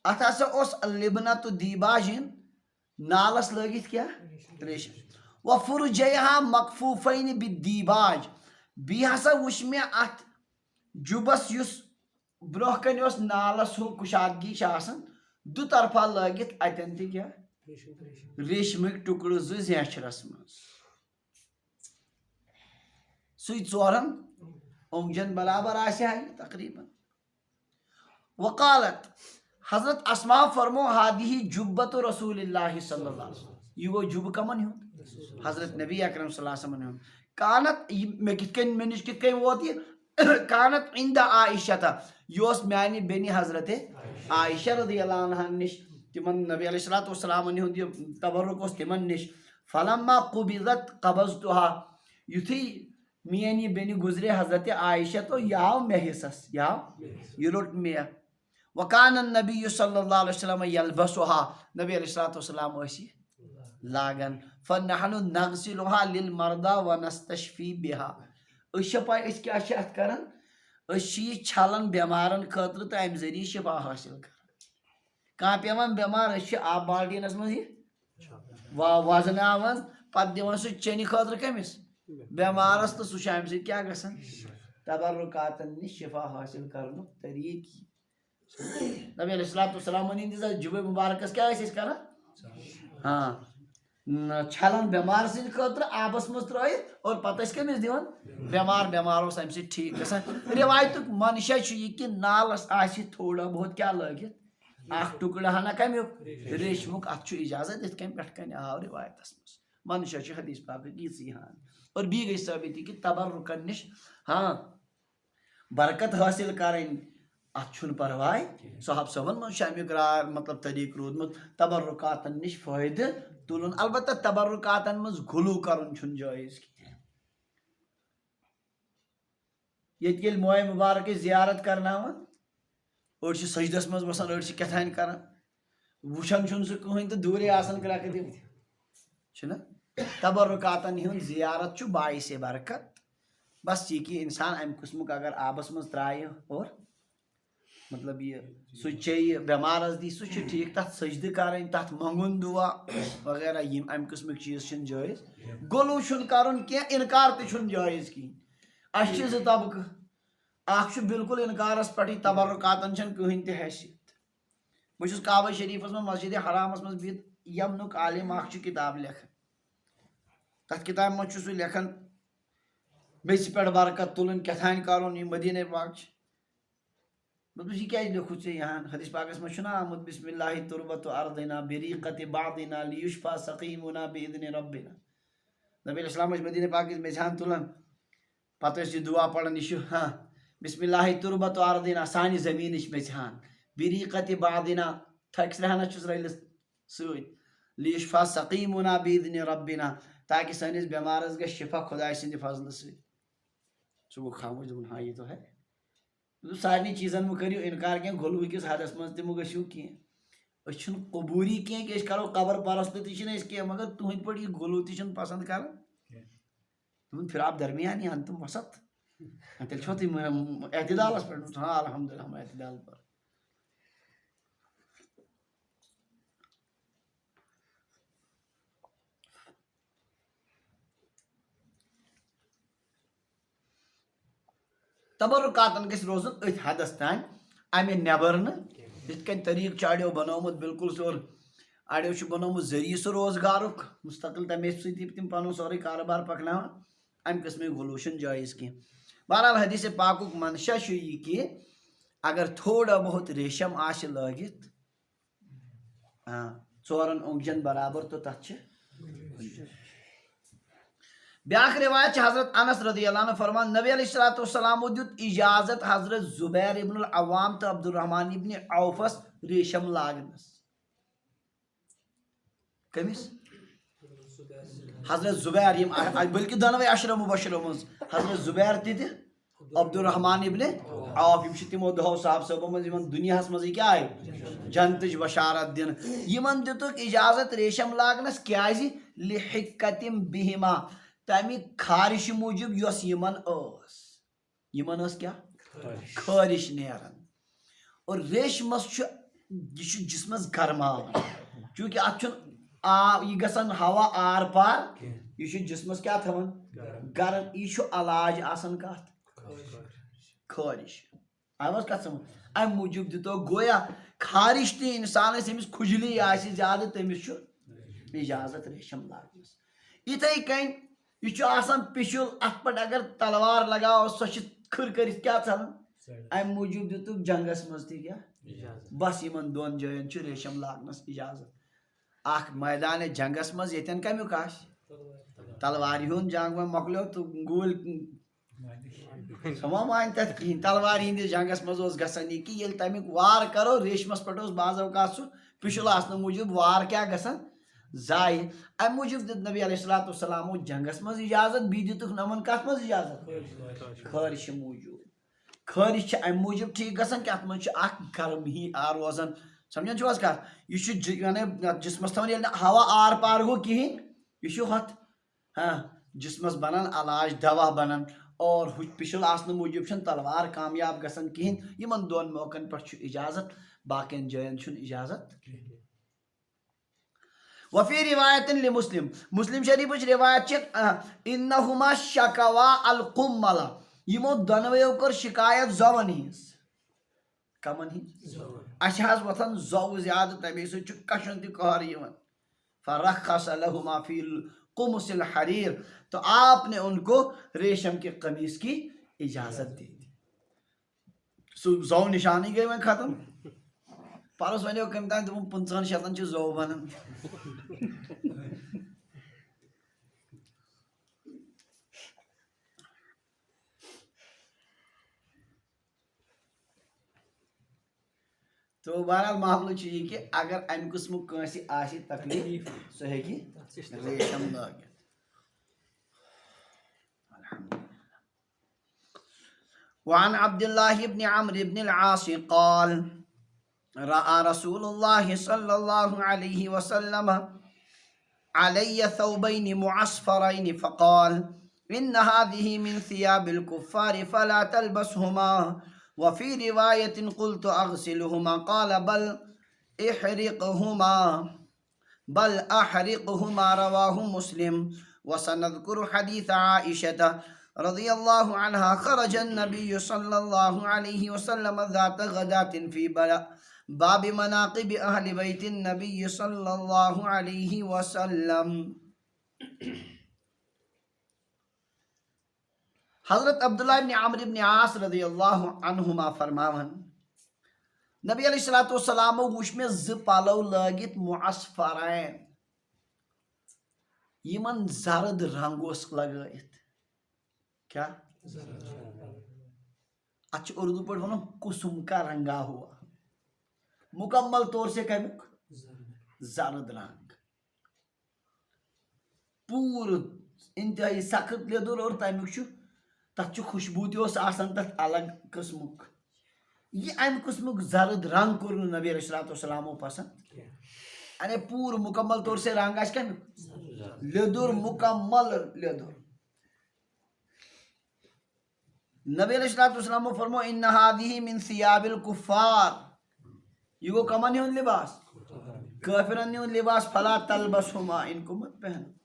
ات ہسا اس لبنہ تو دیباجن نالس لگت کیا ریشم وفرجیہا مکفوفین بالدیباج بی ہسا وچھ مے ات جُبس یُس برونٛہہ کَنہِ اوس نالس ہُہ کُشادگی چھِ آسان دُ طرفہ لٲگِتھ اتٮ۪ن تہِ کیٛاہ ریشمٕکۍ ٹُکڑٕ زٕ زیچھرس منٛز سُے ژورن اونٛگجن برابر آسہِ ہا یہِ تقریٖباً وقالت حضرت اسما فرمو ہادِہی جُبَّتُ رسول اللہ صلی اللہ علیہ وسلم یہ گوٚو جُبہٕ کمن ہُنٛد حضرت نبی اکرم صلی اللہ علیہ وسلم ہُنٛد کانت مےٚ کِتھ کٔنۍ مےٚ نِش کِتھ کٔنۍ ووت یہِ کانت عند عائشہ یہ اوس میانہِ بیٚنہِ حضرت عائشہ رضی اللہ عنہا نِش تمن نبی علیہ الصلوۃ والسلام ہُنٛد یہِ تبرک اوس تمن نِش فلما قبضت قبضتها یُتھُے میٲنۍ یہِ بیٚنہِ گُزرے حضرت عائشہ تو یہِ آو مےٚ حصس یہِ آو یہِ روٚٹ مےٚ وکان النبی صلی اللہ علیہ وسلم یلبسها نبی علیہ الصلوۃ والسلام ٲسۍ یہِ لاگان فنحن نغسلها للمرضى ونستشفي بها أسۍ چھِ پاے أسۍ کیٛاہ چھِ اتھ کران أسۍ چھِ یہِ چھلان بٮ۪مارن خٲطرٕ تہٕ امہِ ذٔریعہٕ شفا حٲصِل کران کانٛہہ پیٚوان بٮ۪مار أسۍ چھِ آب بالٹیٖنس منٛز یہِ وزناوان پتہٕ دِوان سُہ چیٚنہِ خٲطرٕ کٔمِس بٮ۪مارس تہٕ سُہ چھُ امہِ سۭتۍ کیٛاہ گژھان تبرکاتن نِش شفا حٲصِل کرنُک طریٖقہٕ یہِ نبی علیہ الصلوۃ والسلام ہٕنٛدِس جُبہ مُبارکس کیٛاہ ٲسۍ أسۍ کران ہاں چھلان بٮ۪مار سٕنٛدِ خٲطرٕ آبس منٛز ترٲیِتھ اور پتہٕ ٲسۍ کٔمِس دِوان بٮ۪مار اوس امہِ سۭتۍ ٹھیٖک گژھان رِوایتُک منشا چھُ یہِ کہِ نالس آسہِ تھوڑا بہت کیٛاہ لٲگِتھ اکھ ٹُکڑٕ ہنا کمیُک ریشمُک اتھ چھُ اجازت یِتھ کٔنۍ پٮ۪ٹھ کٔنۍ آو رِوایتس منٛز منشا چھُ حدیث پاکٕکۍ یِژٕے ہان اور بیٚیہِ گٔے ثٲبت یہِ کہِ تبرکن نِش ہاں برکت حٲصِل کرٕنۍ اتھ چھُنہٕ پرواے صحابہ صٲبن منٛز چھُ امیُک راے مطلب طریٖقہٕ روٗدمُت تبرکاتن نِش فٲیدٕ تُلُن البتہ تبرکاتن منٛز غلوٗ کرُن چھُنہٕ جٲیز کینٛہہ ییٚتہِ ییٚلہِ مویہِ مُبارکٕچ زیارت کرناوان أڑۍ چھِ سجدس منٛز بسان أڑۍ چھِ کیٛاہ تانۍ کران وٕچھان چھُنہٕ سُہ کٕہٕنۍ تہٕ دوٗرے آسان کرٛٮ۪کہٕ دِتھ چھُنہ تبرکاتن ہُنٛد زیارت چھُ باعثِ برکت بس یہِ کہِ انسان امہِ قٕسمُک اگر آبس منٛز ترایہِ اور مطلب یہ سُہ چیٚیہِ بٮ۪مارس دی سُہ چھُ ٹھیٖک تتھ سجدٕ کرٕنۍ تتھ منٛگُن دُعا وغیرہ یِم امہِ قٕسمٕکۍ چیٖز چھِنہٕ جٲیز غلوٗ چھُنہٕ کرُن کینٛہہ انکار تہِ چھُنہٕ جٲیز کِہیٖنۍ اسہِ چھِ زٕ طبقہٕ اکھ چھُ بالکُل انکارس پٮ۪ٹھٕے تبرکاتن چھنہٕ کٕہٕنۍ تہِ حیثیت بہٕ چھُس کعبہ شریٖفس منٛز مسجدِ حرامس منٛز بِہِتھ یمنُک عالم اکھ چھُ کِتاب لیکھان تتھ کِتابہِ منٛز چھُ سُہ لیکھان میٚژِ پٮ۪ٹھ برکت تُلٕنۍ کیٛاہ تانۍ کرُن یِم مدیٖنہ پاک چھِ دوٚپُس یہِ کیٛازِ لیوٚکھُتھ ژےٚ یہان حدیث پاکس منٛز چھُنہ آمُت بسم اللہ تُربتُ ارضنا بریقتِ بعضنا لیشفی سقیمنا باذن ربنا نبی علیہ السلام ٲسۍ مدیٖنہ پاکٕچ میٚژِ ہان تُلان پتہٕ ٲسۍ یہِ دُعا پران یہِ چھُ ہاں بسم اللہ تُربتُ ارضنا سانہِ زمیٖنٕچ میٚژِ ہان بریقتِ بعضنا تھکہِ سرہنا چھُس رٔلِتھ سۭتۍ لیشفی سقیمنا باذن ربنا تاکہ سٲنِس بٮ۪مارس گژھِ شفا خۄداے سٕنٛدِ فضلہٕ سۭتۍ سُہ گوٚو خاموش دوٚپُن ہاں یہِ تو ہے سارنٕے چیٖزن مہ کٔرِو انکار کینٛہہ غلوٗ کِس حدس منٛز تہِ مہ گٔژھِو کینٛہہ أسۍ چھِنہٕ قبوٗری کینٛہہ کہِ أسۍ کرو قبر پرست تہِ چھِنہٕ أسۍ کینٛہہ مگر تُہنٛدۍ پٲٹھۍ یہِ غلوٗ تہِ چھِنہٕ پسنٛد کران دوٚپُن پھر آپ درمیان ہی انتم وسط تیٚلہِ چھُوا تُہۍ اعتدالس پٮ۪ٹھ ہاں الحمدللہ ہم اعتدال پر تبرکاتن گژھِ روزُن أتھۍ حدس تانۍ امہِ نٮ۪بر نہٕ یِتھ کٔنۍ طریٖقہٕ چھُ اڑیو بنومُت بالکُل سیوٚد اڑیو چھُ بنومُت ذٔریعہٕ سُہ روزگارُک مستقل تمے سۭتی تِم پنُن سورُے کارٕبار پکناوان امہِ قٕسمٕکۍ غلوٗ چھِنہٕ جٲیز کینٛہہ بہرحال حدیث پاکُک منشا چھُ یہِ کہِ اگر تھوڑا بہت ریشم آسہِ لٲگِتھ ژورن اونٛگجن برابر تہٕ تتھ چھِ بیاکھ روایت چھِ حضرت انس رضی اللہ عنہ فرمان نبی علیہ الصلوۃ والسلامو دیُت اجازت حضرت زبیر ابن العوام تہٕ عبدالرحمان ابن عوفس ریشم لاگنس کٔمِس حضرت زبیر یِم بلکہِ دۄنوَے عشرہ مبشرو منٛز حضرت زبیر تہِ تہِ عبدالرحمان ابن عوف یِم چھِ تِمو دۄہو صحابہ صٲبو منٛز یِمن دُنیاہس منٛزٕے کیٛاہ آیہِ جنتٕچ بشارت دِنہٕ یِمن دِتُکھ اجازت ریشم لاگنس کیٛازِ لحکتم بہما تمہِ خارشہِ موٗجوٗب یۄس یِمن ٲس کیٛاہ خٲرش نیران اور ریشمس چھُ یہ جسمس گرماوان چونکہ ات یہ گژھان ہوا آر پار یہ جسمس کیا تھوان گرم یہ علاج آسان کت خارش آواز کت سمجھ ام موجود دتو گویا خارش تہ انسان امس کھجلی آسہ زیادہ تمس اجازت ریشم لاگنس اتھے کن یہ آسان پشل ات پہ اگر تلوار لگاو سو کھر کرت کیا ژلان ام موجود دتک جنگس مز تہ کیا بس یمن دون جاین ریشم لاگنس اجازت اخ میدان جنگس مز یتن کمیک آس تلوار ہند جنگ وۄنۍ مۄکلیو تہٕ گوٗلۍ سما مان تتھ کہین تلوار ہندس جنگس مز گژھان یہ کہ ییٚلہِ تمیُک وار کرو ریشمس پٮ۪ٹھ اوس بعض اوقات سُہ پِشُل آسنہٕ موٗجوٗب وار کیٛاہ گژھان ضایع امہِ موٗجوٗب دیُت نبی علیہ الصلوٰتُ وسلامو جنگس منٛز اجازت بیٚیہِ دِتُکھ نمن کتھ منٛز اجازت خٲرشہِ موٗجوٗب خٲرش چھِ امہِ موٗجوٗب ٹھیٖک گژھان کہ اتھ منٛز چھُ اکھ گرم ہی روزان سمجھان چھو حظ کتھ یہ چھُ یعنی جسمس تھاوان ییٚلہِ نہٕ ہوا آر پار گوٚو کہیٖنۍ یہ چھُ ہتھ جسمس بنان علاج دوا بنان اور پشل آسنہٕ موٗجوٗب چھنہٕ تلوار کامیاب گژھان کہیٖنۍ یمن دون موقعن پٮ۪ٹھ چھُ اجازت باقین جاین چھُنہٕ اجازت وفی روایت لمسلم مسلم شریفچ روایت انہما شکوا القمل یمو دونویو کر شکایت زون ہز کمن ہز اچھا حظ وتھان زو زیادہ تمے سۭتۍ چھُ کشُن تہِ قہر یِوان فرخص لہما فی القمص الحریر تو آپ نے ان کو ریشم کے قمیص کی اجازت دی تھی زو نشانی گئی وۄنۍ ختم پرس ونیو کم تام دوٚپُن 50 شیٚتن چھِ زو بنان تو بہرحال معاملہ چھُ یہ کہ اگر امہِ قٕسمُک کٲنٛسہِ آسہِ تکلیٖف سُہ ہیٚکہِ ریشم لٲگِتھ وعن عبد الله بن عمرو بن العاص قال رأى رسول الله صلى الله عليه وسلم علي ثوبين معصفرين فقال إن هذه من ثياب الكفار فلا تلبسهما وفي رواية قلت أغسلهما قال بل أحرقهما رواه مسلم وسنذكر حديث عائشة رضي الله عنها خرج النبي صلى الله عليه وسلم ذات غداة في باب مناقب أهل بيت النبي صلى الله عليه وسلم حضرت عبداللہ ابن عمرو ابن عاص رضی اللہ عنہما فرماون نبی علیہ الصلوۃ والسلام وچھ میں ز پلو لٲگِتھ معصفرین یمن زرد رنگ اوس لگٲیِتھ کیا اچھا اردو پٲٹھۍ ونو کسم کا رنگا ہوا مکمل طور سے کمیُک زرد رنگ پوٗرٕ انتہائی سخت لیدُر اور تمیُک چھُ تتھ چھُ خوشبوٗ تہِ اوس آسان تتھ الگ قٕسمُک یہ امہِ قٕسمُک زرد رنگ کوٚر نہٕ نبی علیہ الصلوۃ والسلامو پسند یعنی پوٗرٕ مکمل طور سے رنگ آسہِ کمیُک لیدُر مکمل لیدُر نبی علیہ الصلوۃ والسلام فرمو ان هذه من ثياب الكفار یہ گو کمن ہند لباس کافرن ہند لباس فلا تلبسهما ان کو مت پہنو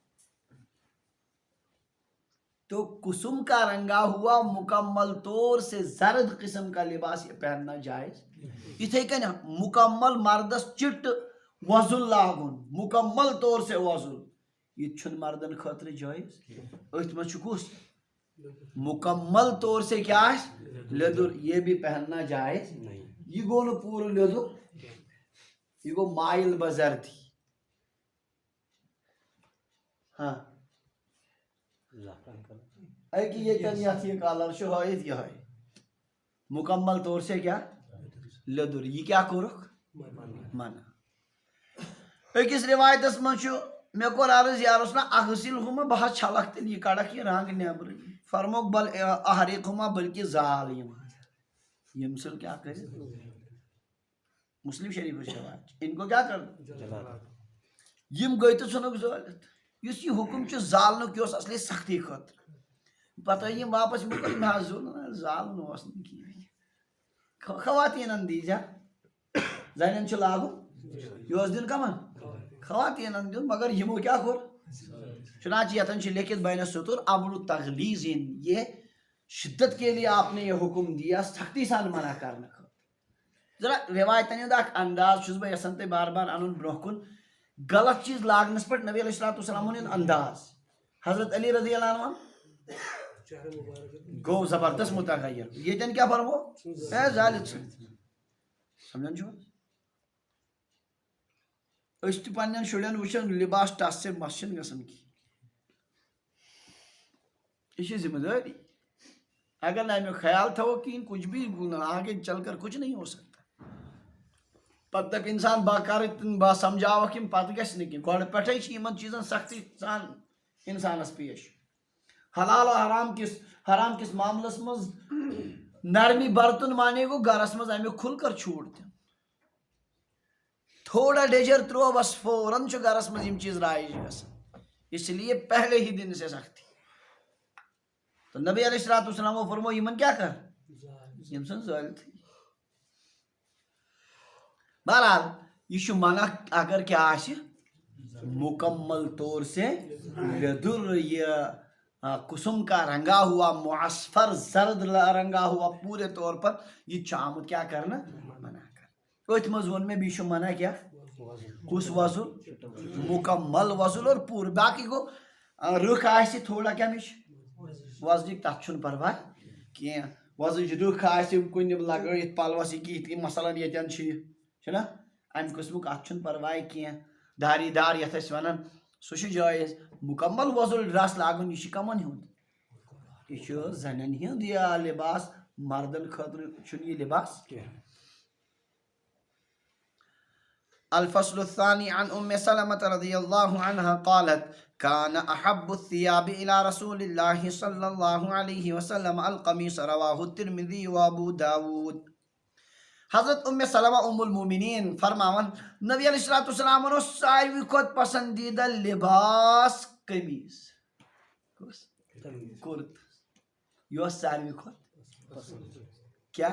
تو کسم کا رنگا ہوا مکمل طور سے زرد قسم کا لباس یہ پہننا جائز اتھے کن مکمل مردس چٹ وضل لاگن مکمل طور سے وضل یہ چھن مردن خاطر جائز اتھ میں کس مکمل طور سے کیا ہے لیدر یہ بھی پہننا جائز یہ گو نا پورا لیدر یہ گو مائل بزر تھی ہاں ایک یہ تنیات یہ کالر شہایت یہ ہے مکمل طور سے کیا لیدر یہ کیا کرک منع ایکس روایت اس من چھو میں کو عرض یا رسول اللہ اغسلهما بہت چھلک تل یہ کڑک یہ رنگ نیبر فرموک بل احرقهما بلکہ زال یہ مثل کیا کرے مسلم شریف روایت ان کو کیا کر یم گئی تو ژھنُکھ زٲلِتھ یُس یہ حکم چھُ زالنُک یہِ اوس اصلی سختی خٲطرٕ پتہ یم واپس مےٚ حظ زول زالُن اوس نہٕ کینٛہہ خواتیٖنن دیٖزا زنین چھ لاگن یہ دن کمن خواتین دن مگر یمو کیا کور چنانچہ یتن چھ لکھت بین سطور امر تغلیظ یہ شدت کے لیے آپ نے یہ حکم دیا سختی سان منع کرنے ذرا روایتن ہند اخ انداز چھس بہ یسن تے بار بار انن برہ کن غلط چیز لاگنس پہ نبی علیہ السلام ہند انداز حضرت علی رضی اللہ عنہ گو زبردست متغیر یہ کیا فرمو اے ظالم سمجھن چھو اس تہ پنن شڑین وچھن لباس ٹس سے مسن گسن کی یہ ذمہ داری اگر نہ امیک خیال تھو کہ کچھ بھی آگے چل کر کچھ نہیں ہو سکتا پتہ تک انسان با سمجھاو کہ پتہ گھس نہ گۄڈٕ پٮ۪ٹھے چھ یمن چیزن سختی سان انسانس پیش حلال و حرام کس معاملس مز نرمی برتن مانے گو گرس مز امیک کھل کر چھوٹ دن تھوڑا ڈیجر ترو بس فوراً گرس مز یم چیز رائج گژھان اس لیے پہلے ہی دن سے سختی تو نبی علیہ السلام فرمو یمن کیا کر یم سن زٲلۍ تھٕے بہرحال یہ منع اگر کیا آسہِ مکمل طور سے لیدر یہ قسم کا رنگا ہوا معصفر زرد رنگا ہوا پورے طور پر یہ آمد کیا کرنا منع کر ات مز ون میں بیش منع کیا کس وضل مکمل وضل اور پور باقی گو رخ آسہِ تھوڑا کیا مش وزنک تک چھن پرواہ کی وزن رخ آسہِ کن لگٲیِتھ پلوس یہ مثلاً یتن چھنا امہ قسمک ات چھن پرواہ کی داری دار یتھ أسۍ ونان سہ جٲیز مکمل وضل ڈرس لاگن یہ کمن ہند یہ زنن ہند یہ لباس مردن خاطر چھن یہ لباس الفصل الثاني عن سلمة رضي الله عنها قالت كان أحب الثياب إلى رسول الله صلى الله عليه وسلم القميص رواه الترمذي وابو داود حضرت سلمہ المومنین فرماون نبی علیہ السلام ساروی کھت پسندیدہ لباس قمیص کرت یہ ساروی کھت کیا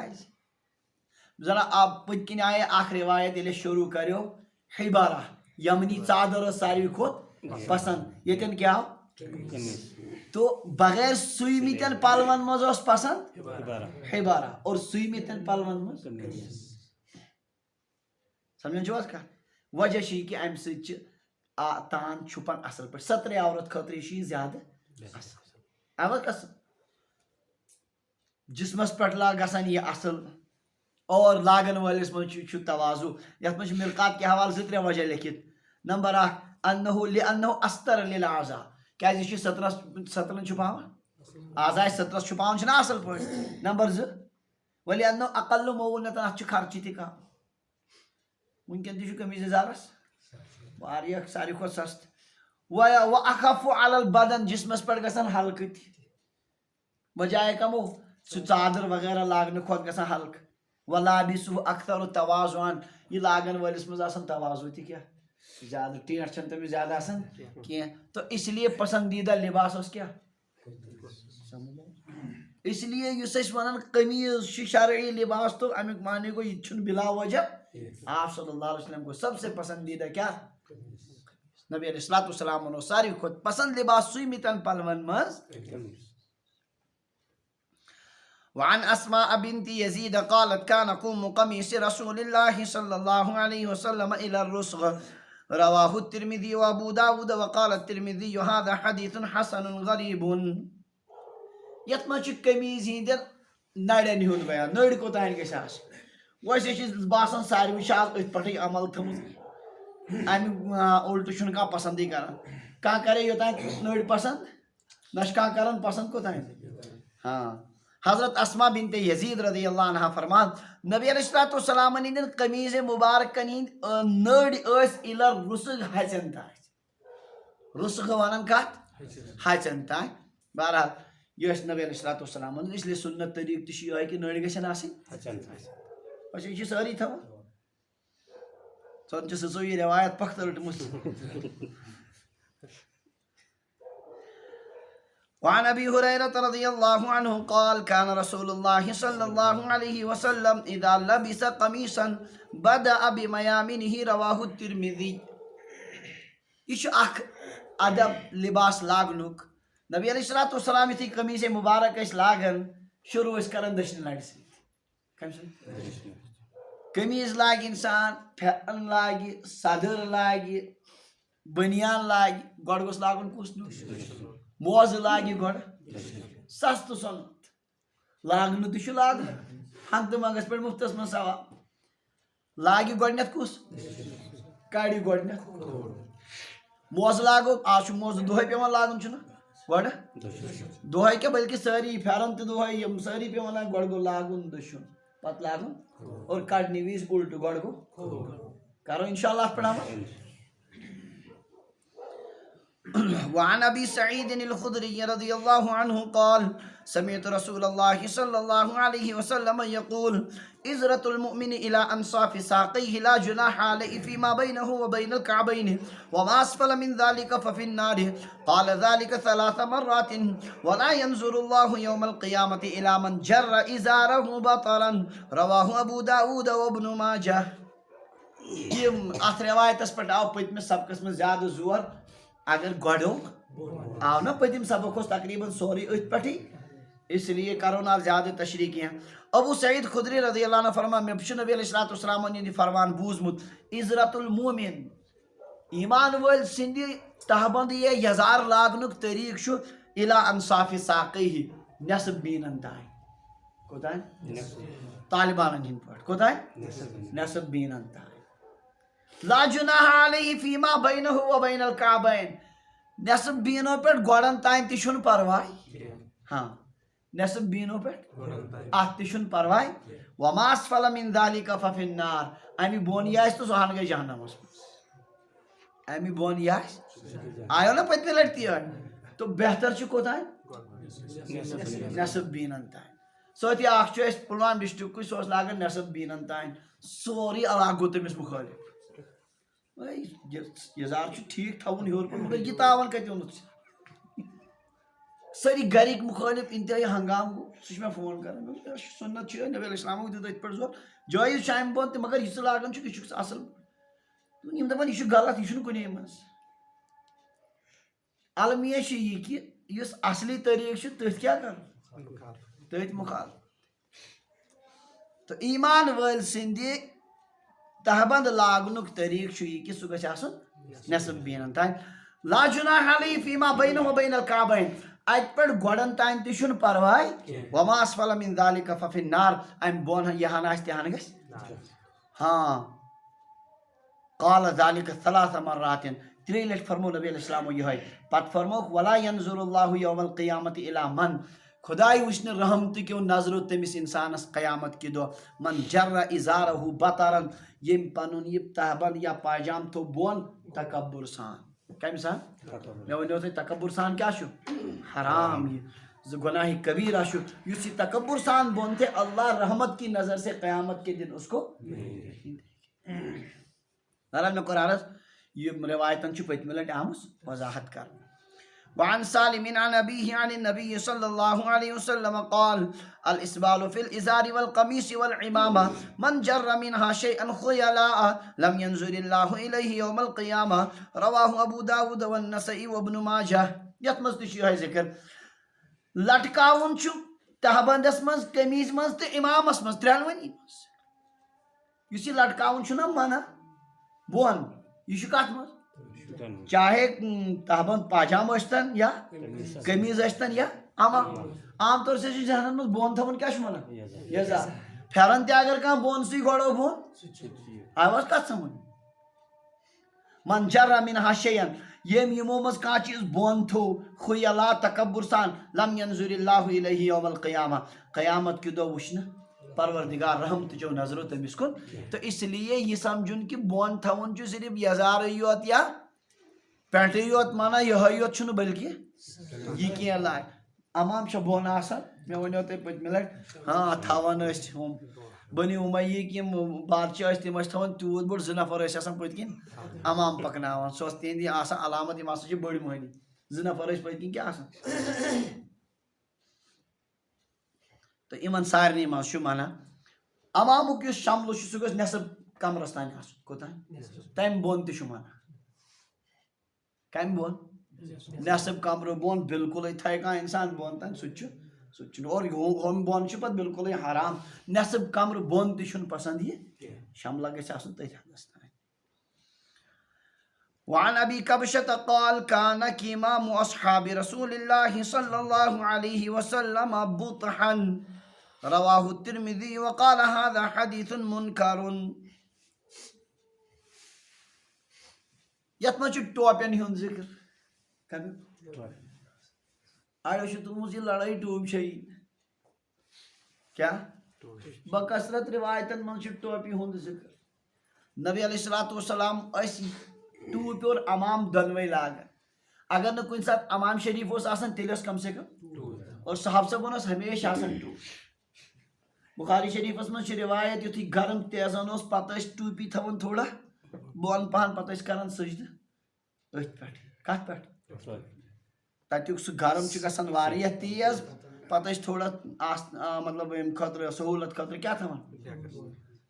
ذرا آپ پتکن آئے اخ روایت یل شروع کرو حبارہ یمنی چادر ساروی کھت پسند یتن کیا تو بغیر سوئیمتن پلون مز پسند حبارہ اور سوئیمتن پلون مز سمجھن چھو کا وجہ چھ کہ امہ سۭتۍ چھِ تان چھپان اصل پٲٹھۍ سترے عورت خٲطرٕ چھِ یہِ زیادٕ اصل اوا قسم جسمس پٮ۪ٹھ گژھان یہ اصل اور لاگن والس مجھ توازو یت مجھ مرقات کے حوالہ سے 3 وجہ لکھت نمبر 1 انه استر للعضا کیا یہ سترن چھپاون اعضاء سترس چھپاون چھنا اصل پٲٹھۍ نمبر 2 ولانه اقل مونت ات خرچ تہ کم ونکن تہ قمیض یزارس واریاہ ساروی کھۄتہٕ سست و اخف علی البدن جسمس پٮ۪ٹھ گژھان ہلکہٕ تہ بجائے کمو سُہ ژادر وغیرہ لاگنہٕ کھۄتہٕ گژھان ہلکہٕ ولابسه اکثر تواضعن یہ لاگن والس مز آسان تواضع تہ کیا زیادہ ٹیٹ چھن تمہیں زیادہ آسان کی تو اس لیے پسندیدہ لباس اس کیا اس لیے اس ونان قمیض شرعی لباس تو امیک معنی کو یہ چھن بلا وجہ آپ صلی اللہ علیہ وسلم کو سب سے پسندیدہ کیا نبی علیہ السلام نے ساری کھت پسند لباس سوئیمتن پلون مز وعن أسماء بنت يزيد قالت كان قوم قميص رسول الله صلى الله عليه وسلم إلى الرسغ رواه الترمذي وابو داود وقال الترمذي هذا حديث حسن غريب يتما چھ قمیض ہندین نڑین ہند بیان نڑ کوتان گژھِ آسٕنۍ ویسے چھ باسان ساروی شاز ات پٹھے عمل تھمٕژ امہ الٹہ چھُنہٕ کانٛہہ پسندی کران کانٛہہ کرے یوتان نڑ پسند نہ چھ کانٛہہ کران پسند کوتان ہاں حضرت اسماء بنت یزید رضی اللہ عنہ فرمان نبی علیہ السلام ہند قمیض مبارکن ہند نڑ اس الر رسغ ہچن تان رسغ ونان کت ہچن تان بہرحال یہ نبی علیہ السلام اس لیے سنت طریق تہ یہ کہ نڑ گژھن آسٕنۍ ہچن تان یہ ساری تھاوان ژن چھ سٕژو یہ روایت پختہ رٔٹمٕژ وعن ابي هريره رضي الله عنه قال كان رسول الله صلى الله عليه وسلم اذا لبس قميصا بدا بميامنه رواه الترمذي. یہ اخ ادب لباس لاگنک. نبی علیہ الصلوۃ والسلام یتھی قمیص مبارک اس لاگن شروع اس کرن دشن لڑ سے کم سے قمیض لاگی انسان پھیرن لاگی صدر لاگی بنیان لاگی گۄڈٕ گوٚژھ لاگُن کُس موزٕ لاگہِ گۄڈٕ سستہٕ سۄنت لاگنہٕ تہِ چھُ لاگُن ہنٛگتہٕ منٛگس پٮ۪ٹھ مُفتس منٛز ثواب لاگہِ گۄڈٕنٮ۪تھ کُس کڑِ گۄڈٕنٮ۪تھ موزٕ لاگو آز چھُ موزٕ دۄہے پیٚوان لاگُن چھُنہ گۄڈٕ دۄہے کیٛاہ بلکہِ سٲری پھیرن تہِ دۄہے یِم سٲری پیٚوان لاگٕنۍ گۄڈٕ گوٚو لاگُن دٔچھُن پتہٕ لاگُن اور کڑنہِ وِزِ اُلٹہٕ گۄڈٕ گوٚو کرو انشاءاللہ اتھ پٮ۪ٹھ عمل. وعن ابي سعيد الخدري رضي الله عنه قال سمعت رسول الله صلى الله عليه وسلم يقول إزرة المؤمن إلى أنصاف ساقيه لا جناح عليه فيما بينه وبين الكعبين وما أسفل من ذلك ففي النار. قال ذلك 3 مرات ولا ينظر الله يوم القيامة إلى من جر إزاره بطرا. رواه أبو داود وابن ماجه. اتھ روایتس پٮ۪ٹھ آو پٔتمِس سبقس منٛز زیادٕ زور اگر گۄڈٕ آو نا پٔتِم سبق اوس تقریٖباً سورُے أتھۍ پٮ۪ٹھٕے اس لیے کرو نہٕ زیادٕ تشریح کینٛہہ. ابو سعید خدری رضی اللہ عنہ فرمان مےٚ چھُ نبی علیہ الصلوۃ والسلامن ہُنٛد یہِ فرمان بوٗزمُت عزرت المومن ایمان وٲلۍ سٕنٛدِ تہبنٛد یا یزار لاگنُک طریٖقہٕ چھُ اِلا انصاف ساقیہ نٮ۪صف بیٖنن تام. کوتام طالبانن ہٕنٛدۍ پٲٹھۍ کوتام نٮ۪صف بیٖنن تام. لا جناح علیہ فیما بینہ وبین الکعبین نٮ۪صف بیٖنو پٮ۪ٹھ گۄڈن تام تہِ چھُنہٕ پرواے. ہاں نٮ۪صف بیٖنو پٮ۪ٹھ اتھ تہِ چھُنہٕ پرواے. وما اسفل من ذلک ففی النار امہِ بۄن یہِ آسہِ تہٕ سُہ ہن گٔے جہنمس منٛز. امہِ بۄن یہِ آسہِ آیو نا پٔتمہِ لٹہِ تہِ یاد تہٕ بہتر چھُ کوتام نٮ۪صف بیٖنن تام. سۭتی اکھ چھُ اسہِ پُلوامہ ڈسٹرکُے سُہ اوس لاگان نٮ۪صف بیٖنن تام سورُے علاقہٕ گوٚو تٔمِس مُخٲلِف. یزار چھُ ٹھیٖک تھاوُن ہیوٚر کُن مگر یہِ تاوان کتہِ اوٚنُتھ ژےٚ سٲری گرِکۍ مُخٲلِف انتہٲیی ہنگام گوٚو. سُہ چھُ مےٚ فون کران سُنت چھُ نبی علیہ السلامُک دیُت أتھۍ پٮ۪ٹھ زور جٲیِز چھُ امہِ بۄن تہِ مگر یہِ ژٕ لاگان چھُکھ یہِ چھُکھ ژٕ اصل یِم دپان یہِ چھُ غلط یہِ چھُنہٕ کُنے منٛز. المیہ چھُ یہِ کہِ یُس اصلی طریٖقہٕ چھُ تٔتھۍ کیٛاہ کرُن تٔتھۍ مُخالف. تہٕ ایمان وٲلۍ سٕنٛدِ تہبنٛد لاگنُک طریٖقہٕ چھُ یہِ کہِ سُہ گژھِ آسُن نٮ۪صف بیٖنن تام. لا جناح علیہ فیما بینہ وبین الکعبین اتہِ پٮ۪ٹھ گۄڈن تام تہِ چھُنہٕ پرواے. وما اسفل من ذلک ففی النار امہِ بۄن یہِ ہن آسہِ تہِ ہن گژھِ. ہاں قال ذلک 3 مرات 3 لٹہِ فرمو نبی علیہ السلامو یِہوے. پتہٕ فرموکھ ولا ينظر اللہ یوم القیامۃ الی من خداے وٕچھِ نہٕ رحمتہٕ کیو نظرو تٔمِس انسانس قیامت کہِ دۄہ من جر ازارہ بطرن ییٚمۍ پنُن یہِ تہبند یا پاجام تھوٚو بۄن تکبُر سان. کمہِ سان مےٚ ؤنیو تۄہہِ تکبُر سان کیٛاہ چھُ حرام. یہِ زِ گۄناہ کبیرہ چھُ یُس یہِ تکبُر سان بۄن تھے اللہ رحمت کی نظر سے قیامت کے دن اس کو. مےٚ کوٚر عرض یِم روایتن چھُ پٔتمہِ لٹہِ آمٕژ وضاحت کرنہٕ. وعن سالم عن أبيه عن النبي صلى الله عليه وسلم قال الإسبال في الإزار والقميص والعمامة من جر منها شيئا خيلاء لم ينظر الله إليه يوم القيامة. رواه أبو داود والنسائي وابن ماجه. یتھ منٛز تہِ چھُ یِہوے ذکر لٹکاوُن چھُ تہبندس منٛز قمیٖض منٛز تہٕ اِمامس منٛز ترٛٮ۪نوٕنی منٛز. یُس یہِ لٹکاوُن چھُنہ منع بۄن یہِ چھُ کتھ منٛز چاہے تہبند پاجام ٲسۍتن یا قمیٖض ٲسۍتن یا عام عام طور سے چھُ ذہنن منٛز بۄن تھاوُن کیٛاہ چھُ ونان یزار. پھیرن تہِ اگر کانٛہہ بۄنسٕے گۄڈو بۄن آو حظ کتھ سمجھ. من جر منها شیئا ییٚمۍ یِمو منٛز کانٛہہ چیٖز بۄن تھوٚو خُیلا تکبُر سان لم ينظر اللہ الیہ یوم القیامہ قیامت کہِ دۄہ وٕچھِ نہٕ پروردگار رحمتٕچو نظرو تٔمِس کُن. تہٕ اس لیے یہِ سمجھُن کہِ بۄن تھاوُن چھُ صرف یزارٕے یوت یا پینٹٕے یوت منع یِہوے یوت چھُنہٕ بلکہِ یہِ کینٛہہ لاگہِ. عمام چھےٚ بۄن آسان مےٚ ؤنیو تۄہہِ پٔتمہِ لٹہِ ہاں تھاوان ٲسۍ ہُم بنی اُمیہ یِم بادشاہ ٲسۍ تِم ٲسۍ تھاوان تیوٗت بوٚڑ 2 نفر ٲسۍ آسان پٔتۍ کِنۍ عمام پکناوان سۄ ٲس تِہنٛدِ آسان علامت یِم ہسا چھِ بٔڑۍ مٔہنی زٕ نفر ٲسۍ پٔتۍ کِنۍ کیٛاہ آسان تہٕ یِمن سارنٕے منٛز چھُ وَنان اَمامُک یُس شملہٕ چھُ سُہ گوٚژھ نٮ۪صٕف کمرس تانۍ آسُن کوٗتاہ تَمہِ بۄن تہِ چھُ وَنان کَمہِ بۄن نٮ۪صٕف کمرٕ بۄن بِلکُلٕے تھایہِ کانٛہہ اِنسان بۄن تانۍ سُہ تہِ چھُنہٕ اور ہُم بۄن چھُ پتہٕ بِلکُلٕے حرام نٮ۪صٕف کمرٕ بۄن تہِ چھُنہٕ پسنٛد یہِ شملہ گژھِ آسُن تٔتھۍ حدس تانۍ وعن ابي كبشة قال كان كمام اصحاب رسول الله صلى الله عليه وسلم بطحا رواه الترمذي وقال هذا حديث منكر یتھ منٛز چھُ ٹوپین ہُنٛد ذکر کمیُک اڑیو چھُ تُلمُت یہِ لڑٲے ٹوپہِ چھےٚ کیٛاہ بکثرت رِوایتن منٛز چھُ ٹوپہِ ہُنٛد ذکر نبی علیہ الصلوۃ والسلام ٲسۍ ٹوپہِ اور امام دۄنوے لاگان اگر نہٕ کُنہِ ساتہٕ امام شریف اوس آسان تیٚلہِ اوس کم سے کم اور صاحب صٲبن اوس ہمیشہِ آسان ٹوپۍ بخاری شریفس منٛز چھِ روایت یُتھُے گرم تیزان اوس پتہٕ ٲسۍ ٹوپی تھاوان تھوڑا بۄن پہن پتہٕ ٲسۍ کران سجدٕ أتھۍ پٮ۪ٹھ کتھ پٮ۪ٹھ تتیُک سُہ گرم چھُ گژھان واریاہ تیز پتہٕ ٲسۍ تھوڑا مطلب ییٚمہِ خٲطرٕ سہوٗلت خٲطرٕ کیٛاہ تھاوان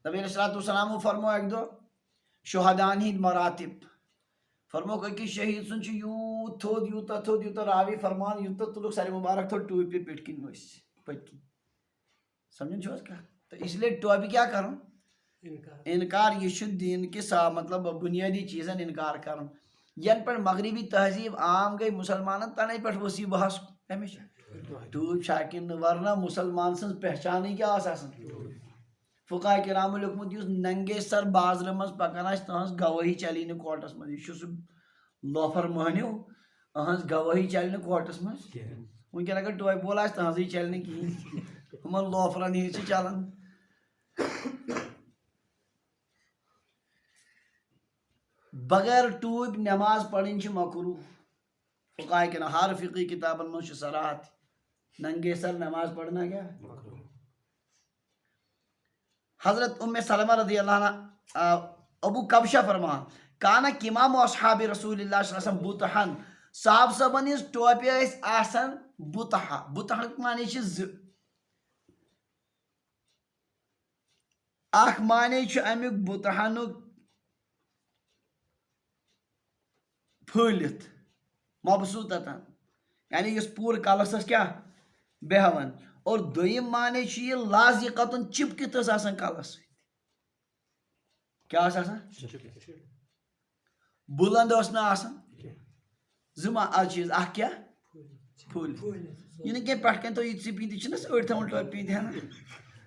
نبی علیہ الصلوۃ والسلامو فرمو اکہِ دۄہ شہداہن ہٕنٛدۍ مراتب فرموکھ أکِس شہیٖد سُنٛد چھُ یوٗت تھوٚد یوٗتاہ راوی فرمان یوٗتاہ تُلُکھ ساروی مُبارک تھوٚد ٹوٗپہِ پیٚٹھۍ کِنۍ ؤسۍ پٔتۍ کِنۍ سمجھان چھُو حظ کتھ تہٕ اس لیے ٹوپہِ کیٛاہ کرُن انکار یہِ چھُ دیٖن کِس مطلب بُنیٲدی چیٖزن انکار کرُن ینہٕ پٮ۪ٹھ مغربی تہذیٖب عام گٔے مُسلمانن تنَے پٮ۪ٹھ ؤژھ یہِ بحث کمِچ ٹوٗپۍ چھا کِنہٕ نہٕ ورنہ مُسلمان سٕنٛز پہچانٕے کیٛاہ ٲس آسان فقہاء کرامو لیوٗکھمُت یُس ننگے سر بازرٕ منٛز پکان آسہِ تٕہنٛز گوٲہی چلی نہٕ کورٹس منٛز یہِ چھُ سُہ لوفر مٔہنیوٗ أہنٛز گوٲہی چلہِ نہٕ کورٹس منٛز وٕنکیٚن اگر ٹوپہِ وول آسہِ تٕہنٛزٕے چلہِ نہٕ کِہینۍ ہُمن لوفرن ہِنٛز چھِ چلان بغیر ٹوٗپۍ نٮ۪ماز پرٕنۍ چھِ مکروٗہ فقہاء کرام ہر فقی کِتابن منٛز چھُ صراحت ننگے سر نٮ۪ماز پرنا کیٛاہ حضرت سلمہ رضی اللہ عنہ ابو کبشہ فرمان کانا کِمام اصحاب رسول اللہ صلی اللہ علیہ وسلم بُطحن صاحب صٲبن ہِنٛز ٹوپہِ ٲسۍ آسان بُطحا بُطحُک معنی چھِ زٕ اکھ معنی چھُ امیُک بُطحنُک پھٲلِتھ مبسوٗطتن یعنی یُس پوٗرٕ کلس ٲس کیٛاہ بیہوان اور دوٚیِم معنی چھُ یہِ لازِقتن چِپکِتھ ٲس آسان کلس سۭتۍ کیٛاہ ٲس آسان بُلنٛد ٲس نہٕ آسان زٕ چیٖز اکھ کیٛاہ پھٔلۍ یہِ نہٕ کینٛہہ پٮ۪ٹھٕ کَنۍ تھٲو یِتسٕے پیٖنتہِ چھِنہ أڑۍ تھاوان ٹوپہِ پیٖنتہِ ہنا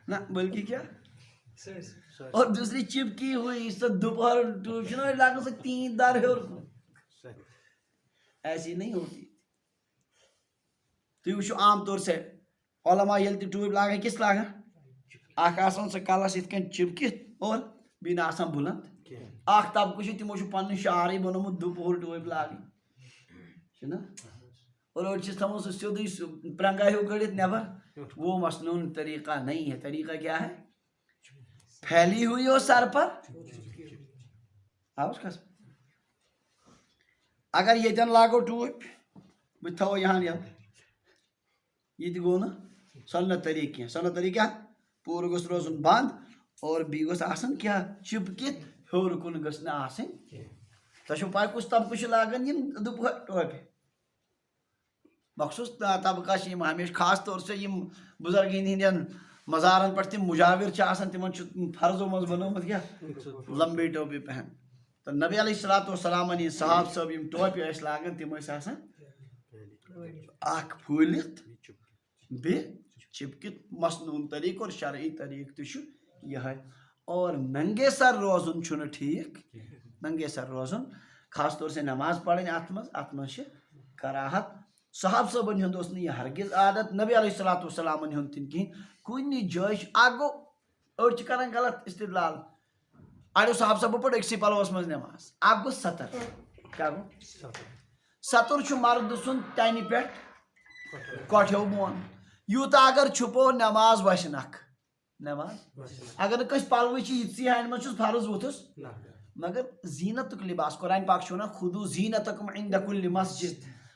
نہ بٔلکہِ کیٛاہ اور دوسری چِپکی ہوئی سۄ دوپہر ٹوٗپۍ چھِنہ أڑۍ لاگان سۄ تیٖنٛتۍ دار ہیوٚر کُن ایسی نہیں ہوتی تُہۍ وٕچھِو عام طور سے علما ییٚلہِ تہِ ٹوٗپۍ لاگان کِژھ لاگان اکھ آسان سۄ کلس یِتھ کٔنۍ چِپکِتھ اور بیٚیہِ نہٕ آسان بُلنٛد اکھ طبقہٕ چھُ تِمو چھُ پنُن شعارٕے بنومُت دُپہر ٹوپۍ لاگٕنۍ چھُنہ اور أڑۍ چھِس تھاوان سُہ سیوٚدُے سُہ پرنٛگا ہیوٗ کٔڑِتھ نٮ۪بر وہ مسنون طریقہ نہیں ہے طریقہ کیا ہے پھیلی ہوئی ہو سر پر آوُس کھس اگر ییٚتٮ۪ن لاگو ٹوٗپۍ بہٕ تہِ تھاوو یہان یَتھ یہِ تہِ گوٚو نہٕ سۄنت طریٖقہٕ کینٛہہ سۄنت طریٖقہٕ کیٛاہ پوٗرٕ گوٚژھ روزُن بنٛد اور بیٚیہِ گوٚژھ آسُن کیٛاہ چِپکِتھ ہیوٚر کُن گٔژھ نہٕ آسٕنۍ تۄہہِ چھو پاے کُس طبقہٕ چھُ لاگان یِم دُپہر ٹوپہِ مخصوٗص طبقہ چھِ یِم ہمیشہِ خاص طور سے یِم بُزرگن ہِنٛدٮ۪ن مزارن پٮ۪ٹھ تِم مُجاوِر چھِ آسان تِمن چھُ فرضو منٛز بنومُت کیٛاہ لمبی ٹوپی پہن تہٕ نبی علیہ الصلوۃ والسلامن ہِنٛدۍ صحاب صٲب یِم ٹوپہِ ٲسۍ لاگان تِم ٲسۍ آسان اکھ پھٲلِتھ بیٚیہِ چِپکِتھ مسنوٗن طریٖقہٕ اور شرعی طریٖقہٕ تہِ چھُ یِہے اور ننگے سر روزُن چھُنہٕ ٹھیٖک ننگے سر روزُن خاص طور سے نٮ۪ماز پرٕنۍ اتھ منٛز چھِ کراہت صحاب صٲبن ہُنٛد اوس نہٕ یہِ ہرگز عادت نبی علیہ الصلوۃ والسلامن ہُنٛد تہِ کِہینۍ کُنہِ جایہِ چھُ اکھ گوٚو أڑۍ چھِ کران غلط استدلال اڑیو صحاب صٲبو پٔر أکسٕے پلوس منٛز نٮ۪ماز اکھ گوٚو سطر کیٛاہ گوٚو سطر چھُ مردٕ سُنٛد تنہِ پٮ۪ٹھ کۄٹھیو بۄن یوٗتاہ اگر چھُپو نٮ۪ماز وسہِ نکھٕ نٮ۪ماز اگر نہٕ کٲنٛسہِ پلوٕے چھِ یِتسٕے ہانہِ منٛز چھُس فرض ووٚتھُس مگر زیٖنتُک لباس قرآن پاک چھُ ونان خُدوٗ زیٖنتکُم عِنٛدَ کُلہِ مسجد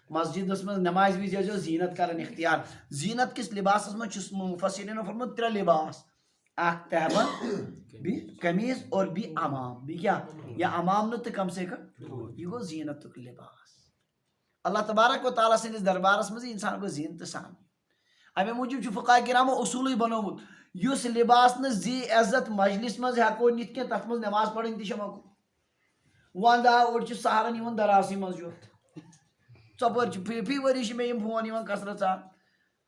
مسجد من نماز وز زینت کرن اختیار زینت کس لباس مجھ مفسرین فرمت 3 لباس اخ تہبند بی قمیض اور بی امام بی کیا یا امام نہ تو کم سے کم یہ گو زینت لباس اللہ تبارک و تعالیٰ سندس دربارس مز انسان کو زینت سان امے موجود فقہ کرامو اصول بنومت اس لباس نا زی عزت مجلس مز ہیکو نت کی تر مز نماز پڑھن تہ مکو ون اوڑ سہارن دراسے مز یوت ژپر فی وری مے فون کثرت سان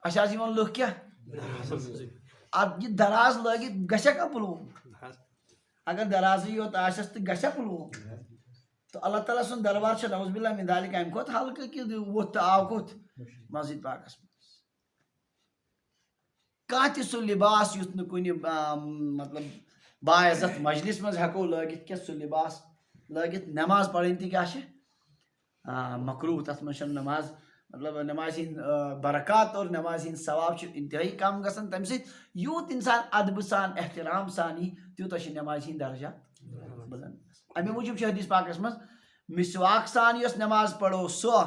اچھا لکھ کیا اد یہ دراز لگت گھا پلوم اگر درازی یوت آسس تو گھا پلوم تو اللہ تعالیٰ سن دربار سے نعوذ باللہ من ذالک امہ کھت ہلکہ کہ ووت تو آو کت مسجد پاکس کانٛہہ تہِ سُہ لباس یُس نہٕ کُنہِ مطلب باعزت مجلس منٛز ہٮ۪کو لٲگِتھ کینٛہہ سُہ لباس لٲگِتھ نٮ۪ماز پرٕنۍ تہِ کیٛاہ چھِ مکروٗہ تَتھ منٛز چھَنہٕ نٮ۪ماز مطلب نٮ۪مازِ ہِنٛدۍ برکات اور نٮ۪مازِ ہِنٛدۍ ثواب چھِ انتہٲیی کم گژھان تَمہِ سۭتۍ یوٗت اِنسان ادبہٕ سان احترام سان یی تیوٗتاہ چھِ نٮ۪مازِ ہِنٛدۍ درجات بلند امی موٗجوٗب چھِ حدیث پاکس منٛز مسواک سان یۄس نٮ۪ماز پرو سۄ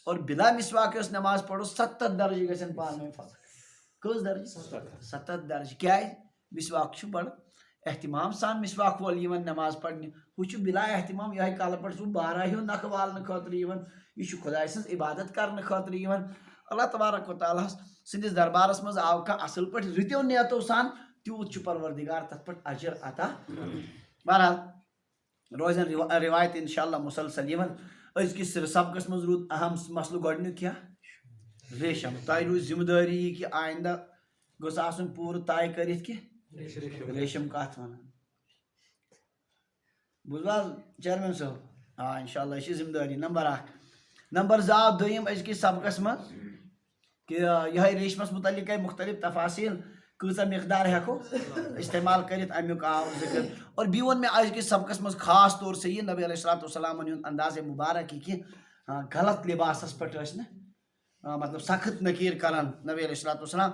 اور بلا مسواک یۄس نٮ۪ماز پرو 70 درجہِ گژھن پانہٕ ؤنۍ فرق کٔژ درجہِ 70 درجہِ کیٛازِ مسواک چھُ بڑٕ احتمام سان مسواک وول یِوان نٮ۪ماز پرنہِ ہُہ چھُ بلا احتمام یِہوٚے کالہٕ پٮ۪ٹھ سُہ بارہ ہیوٗ نکھٕ والنہٕ خٲطرٕ یِوان یہ خدائے سٕنٛز عبادت کرنہٕ خٲطرٕ یِوان اللہ تبارک و تعالیٰ سٕنٛدِس دربارس منٛز آو کانٛہہ اصل پٲٹھۍ رٕتیو نیتو سان تیوٗت چھُ پروردگار تتھ پٮ۪ٹھ اجر عطا بہرحال روزن روایت انشاءاللہ مسلسل یِوان أزکِس سبقس منٛز روٗد اہم مسلہٕ گۄڈنیُک کیٛاہ ریشم تۄہہِ روٗز ذمہٕ دٲری یہِ کہِ آیندہ گوٚژھ آسُن پوٗرٕ طے کٔرِتھ کہِ ریشم کتھ ونان بوٗزوا حظ چیئرمین صٲب انشاءاللہ یہِ چھِ ذمہٕ دٲری نمبر 1 نمبر 2 آو دوٚیِم أزکِس سبقس منٛز کہ یِہوٚے ریشمس متعلق گٔے مختلف تفاصیل کۭژاہ مقدار ہٮ۪کو استعمال کٔرِتھ امیُک آو ذکر اور بیٚیہِ ووٚن مےٚ أزکِس سبقس منٛز خاص طور سے یہِ نبی علیہ الصلوۃ والسلامن ہُنٛد اندازے مبارک یہِ کہِ غلط لباسس پٮ۪ٹھ ٲسۍ نہٕ مطلب سخت نکیٖر کران نبی علیہ الصلوۃ والسلام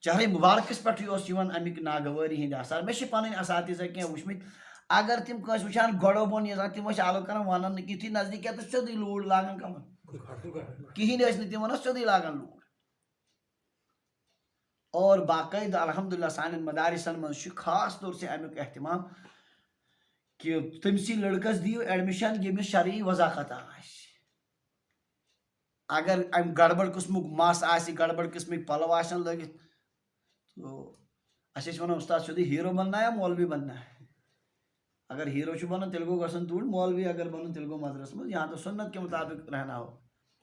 چہرے مبارکس پٮ۪ٹھٕے اوس یِوان امیِکۍ ناگوٲری ہِنٛدۍ آثار مےٚ چھِ پنٕنۍ اساتذہ کینٛہہ وٕچھمٕتۍ اگر تِم کٲنٛسہِ وٕچھان گۄڈو بۄن یژھان تِم ٲسۍ الگ کران ونان نہٕ یِتھُے نزدیٖک تہٕ سیوٚدُے لوٗر لاگان کمن کہیٖنۍ ٲسۍ نہٕ تِم ونان سیوٚدُے لاگان لوٗر اور باقاعدہ الحمدللہ سانٮ۪ن مدارسن منٛز چھُ خاص طور سے امیُک احتمام کہ تٔمسٕے لڑکس دِیِو ایڈمِشن ییٚمِس شرعی وضاحت آسہِ اگر امہِ گڑبڑ قٕسمُک مس آسہِ گڑبڑ قٕسمٕکۍ پلو آسن لٲگِتھ تو أسۍ ٲسۍ ونان استاد سیوٚدُے ہیٖرو بننا یا مولوی بننا اگر ہیٖرو چھُ بنُن تیٚلہِ گوٚو گژھُن توٗرۍ مولوی اگر بنُن تیٚلہِ گوٚو مدرسس منٛز یہاں تو سنت کے مطابق رہنا ہو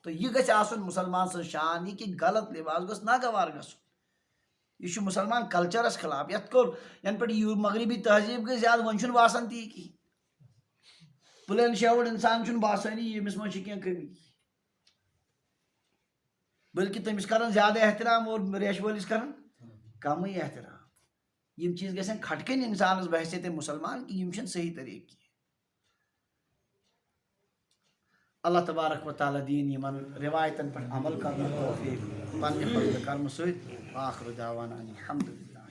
تو یہِ گژھِ آسُن مُسلمان سٕنٛز شان یہِ کہِ غلط لباس گوٚژھ ناگوار گژھُن یہ چھُ مُسلمان کلچرس خلاف یتھ کوٚر ینہٕ پٮ۪ٹھ یہِ مغربی تہذیٖب گٔے زیادٕ وۄنۍ چھُنہٕ باسان تی کینٛہہ پلین شیوٕڈ انسان چھُنہٕ باسٲنی ییٚمِس منٛز چھِ کینٛہہ کٔمی بلکہِ تٔمِس کران زیادٕ احترام اور ریشہٕ وٲلِس کران کمٕے احترام یِم چیٖز گژھن کھٹکٕنۍ انسانس بحثیت مُسلمان کہ یِم چھِنہٕ صحیح طریٖقہٕ کینٛہہ اللہ تبارک و تعالیٰ دِیِن یِمن رِوایتن پٮ۪ٹھ عمل کرنُک توفیٖق پننہِ فضلہٕ کرمہٕ سۭتۍ آخر دعوانا الحمدللہ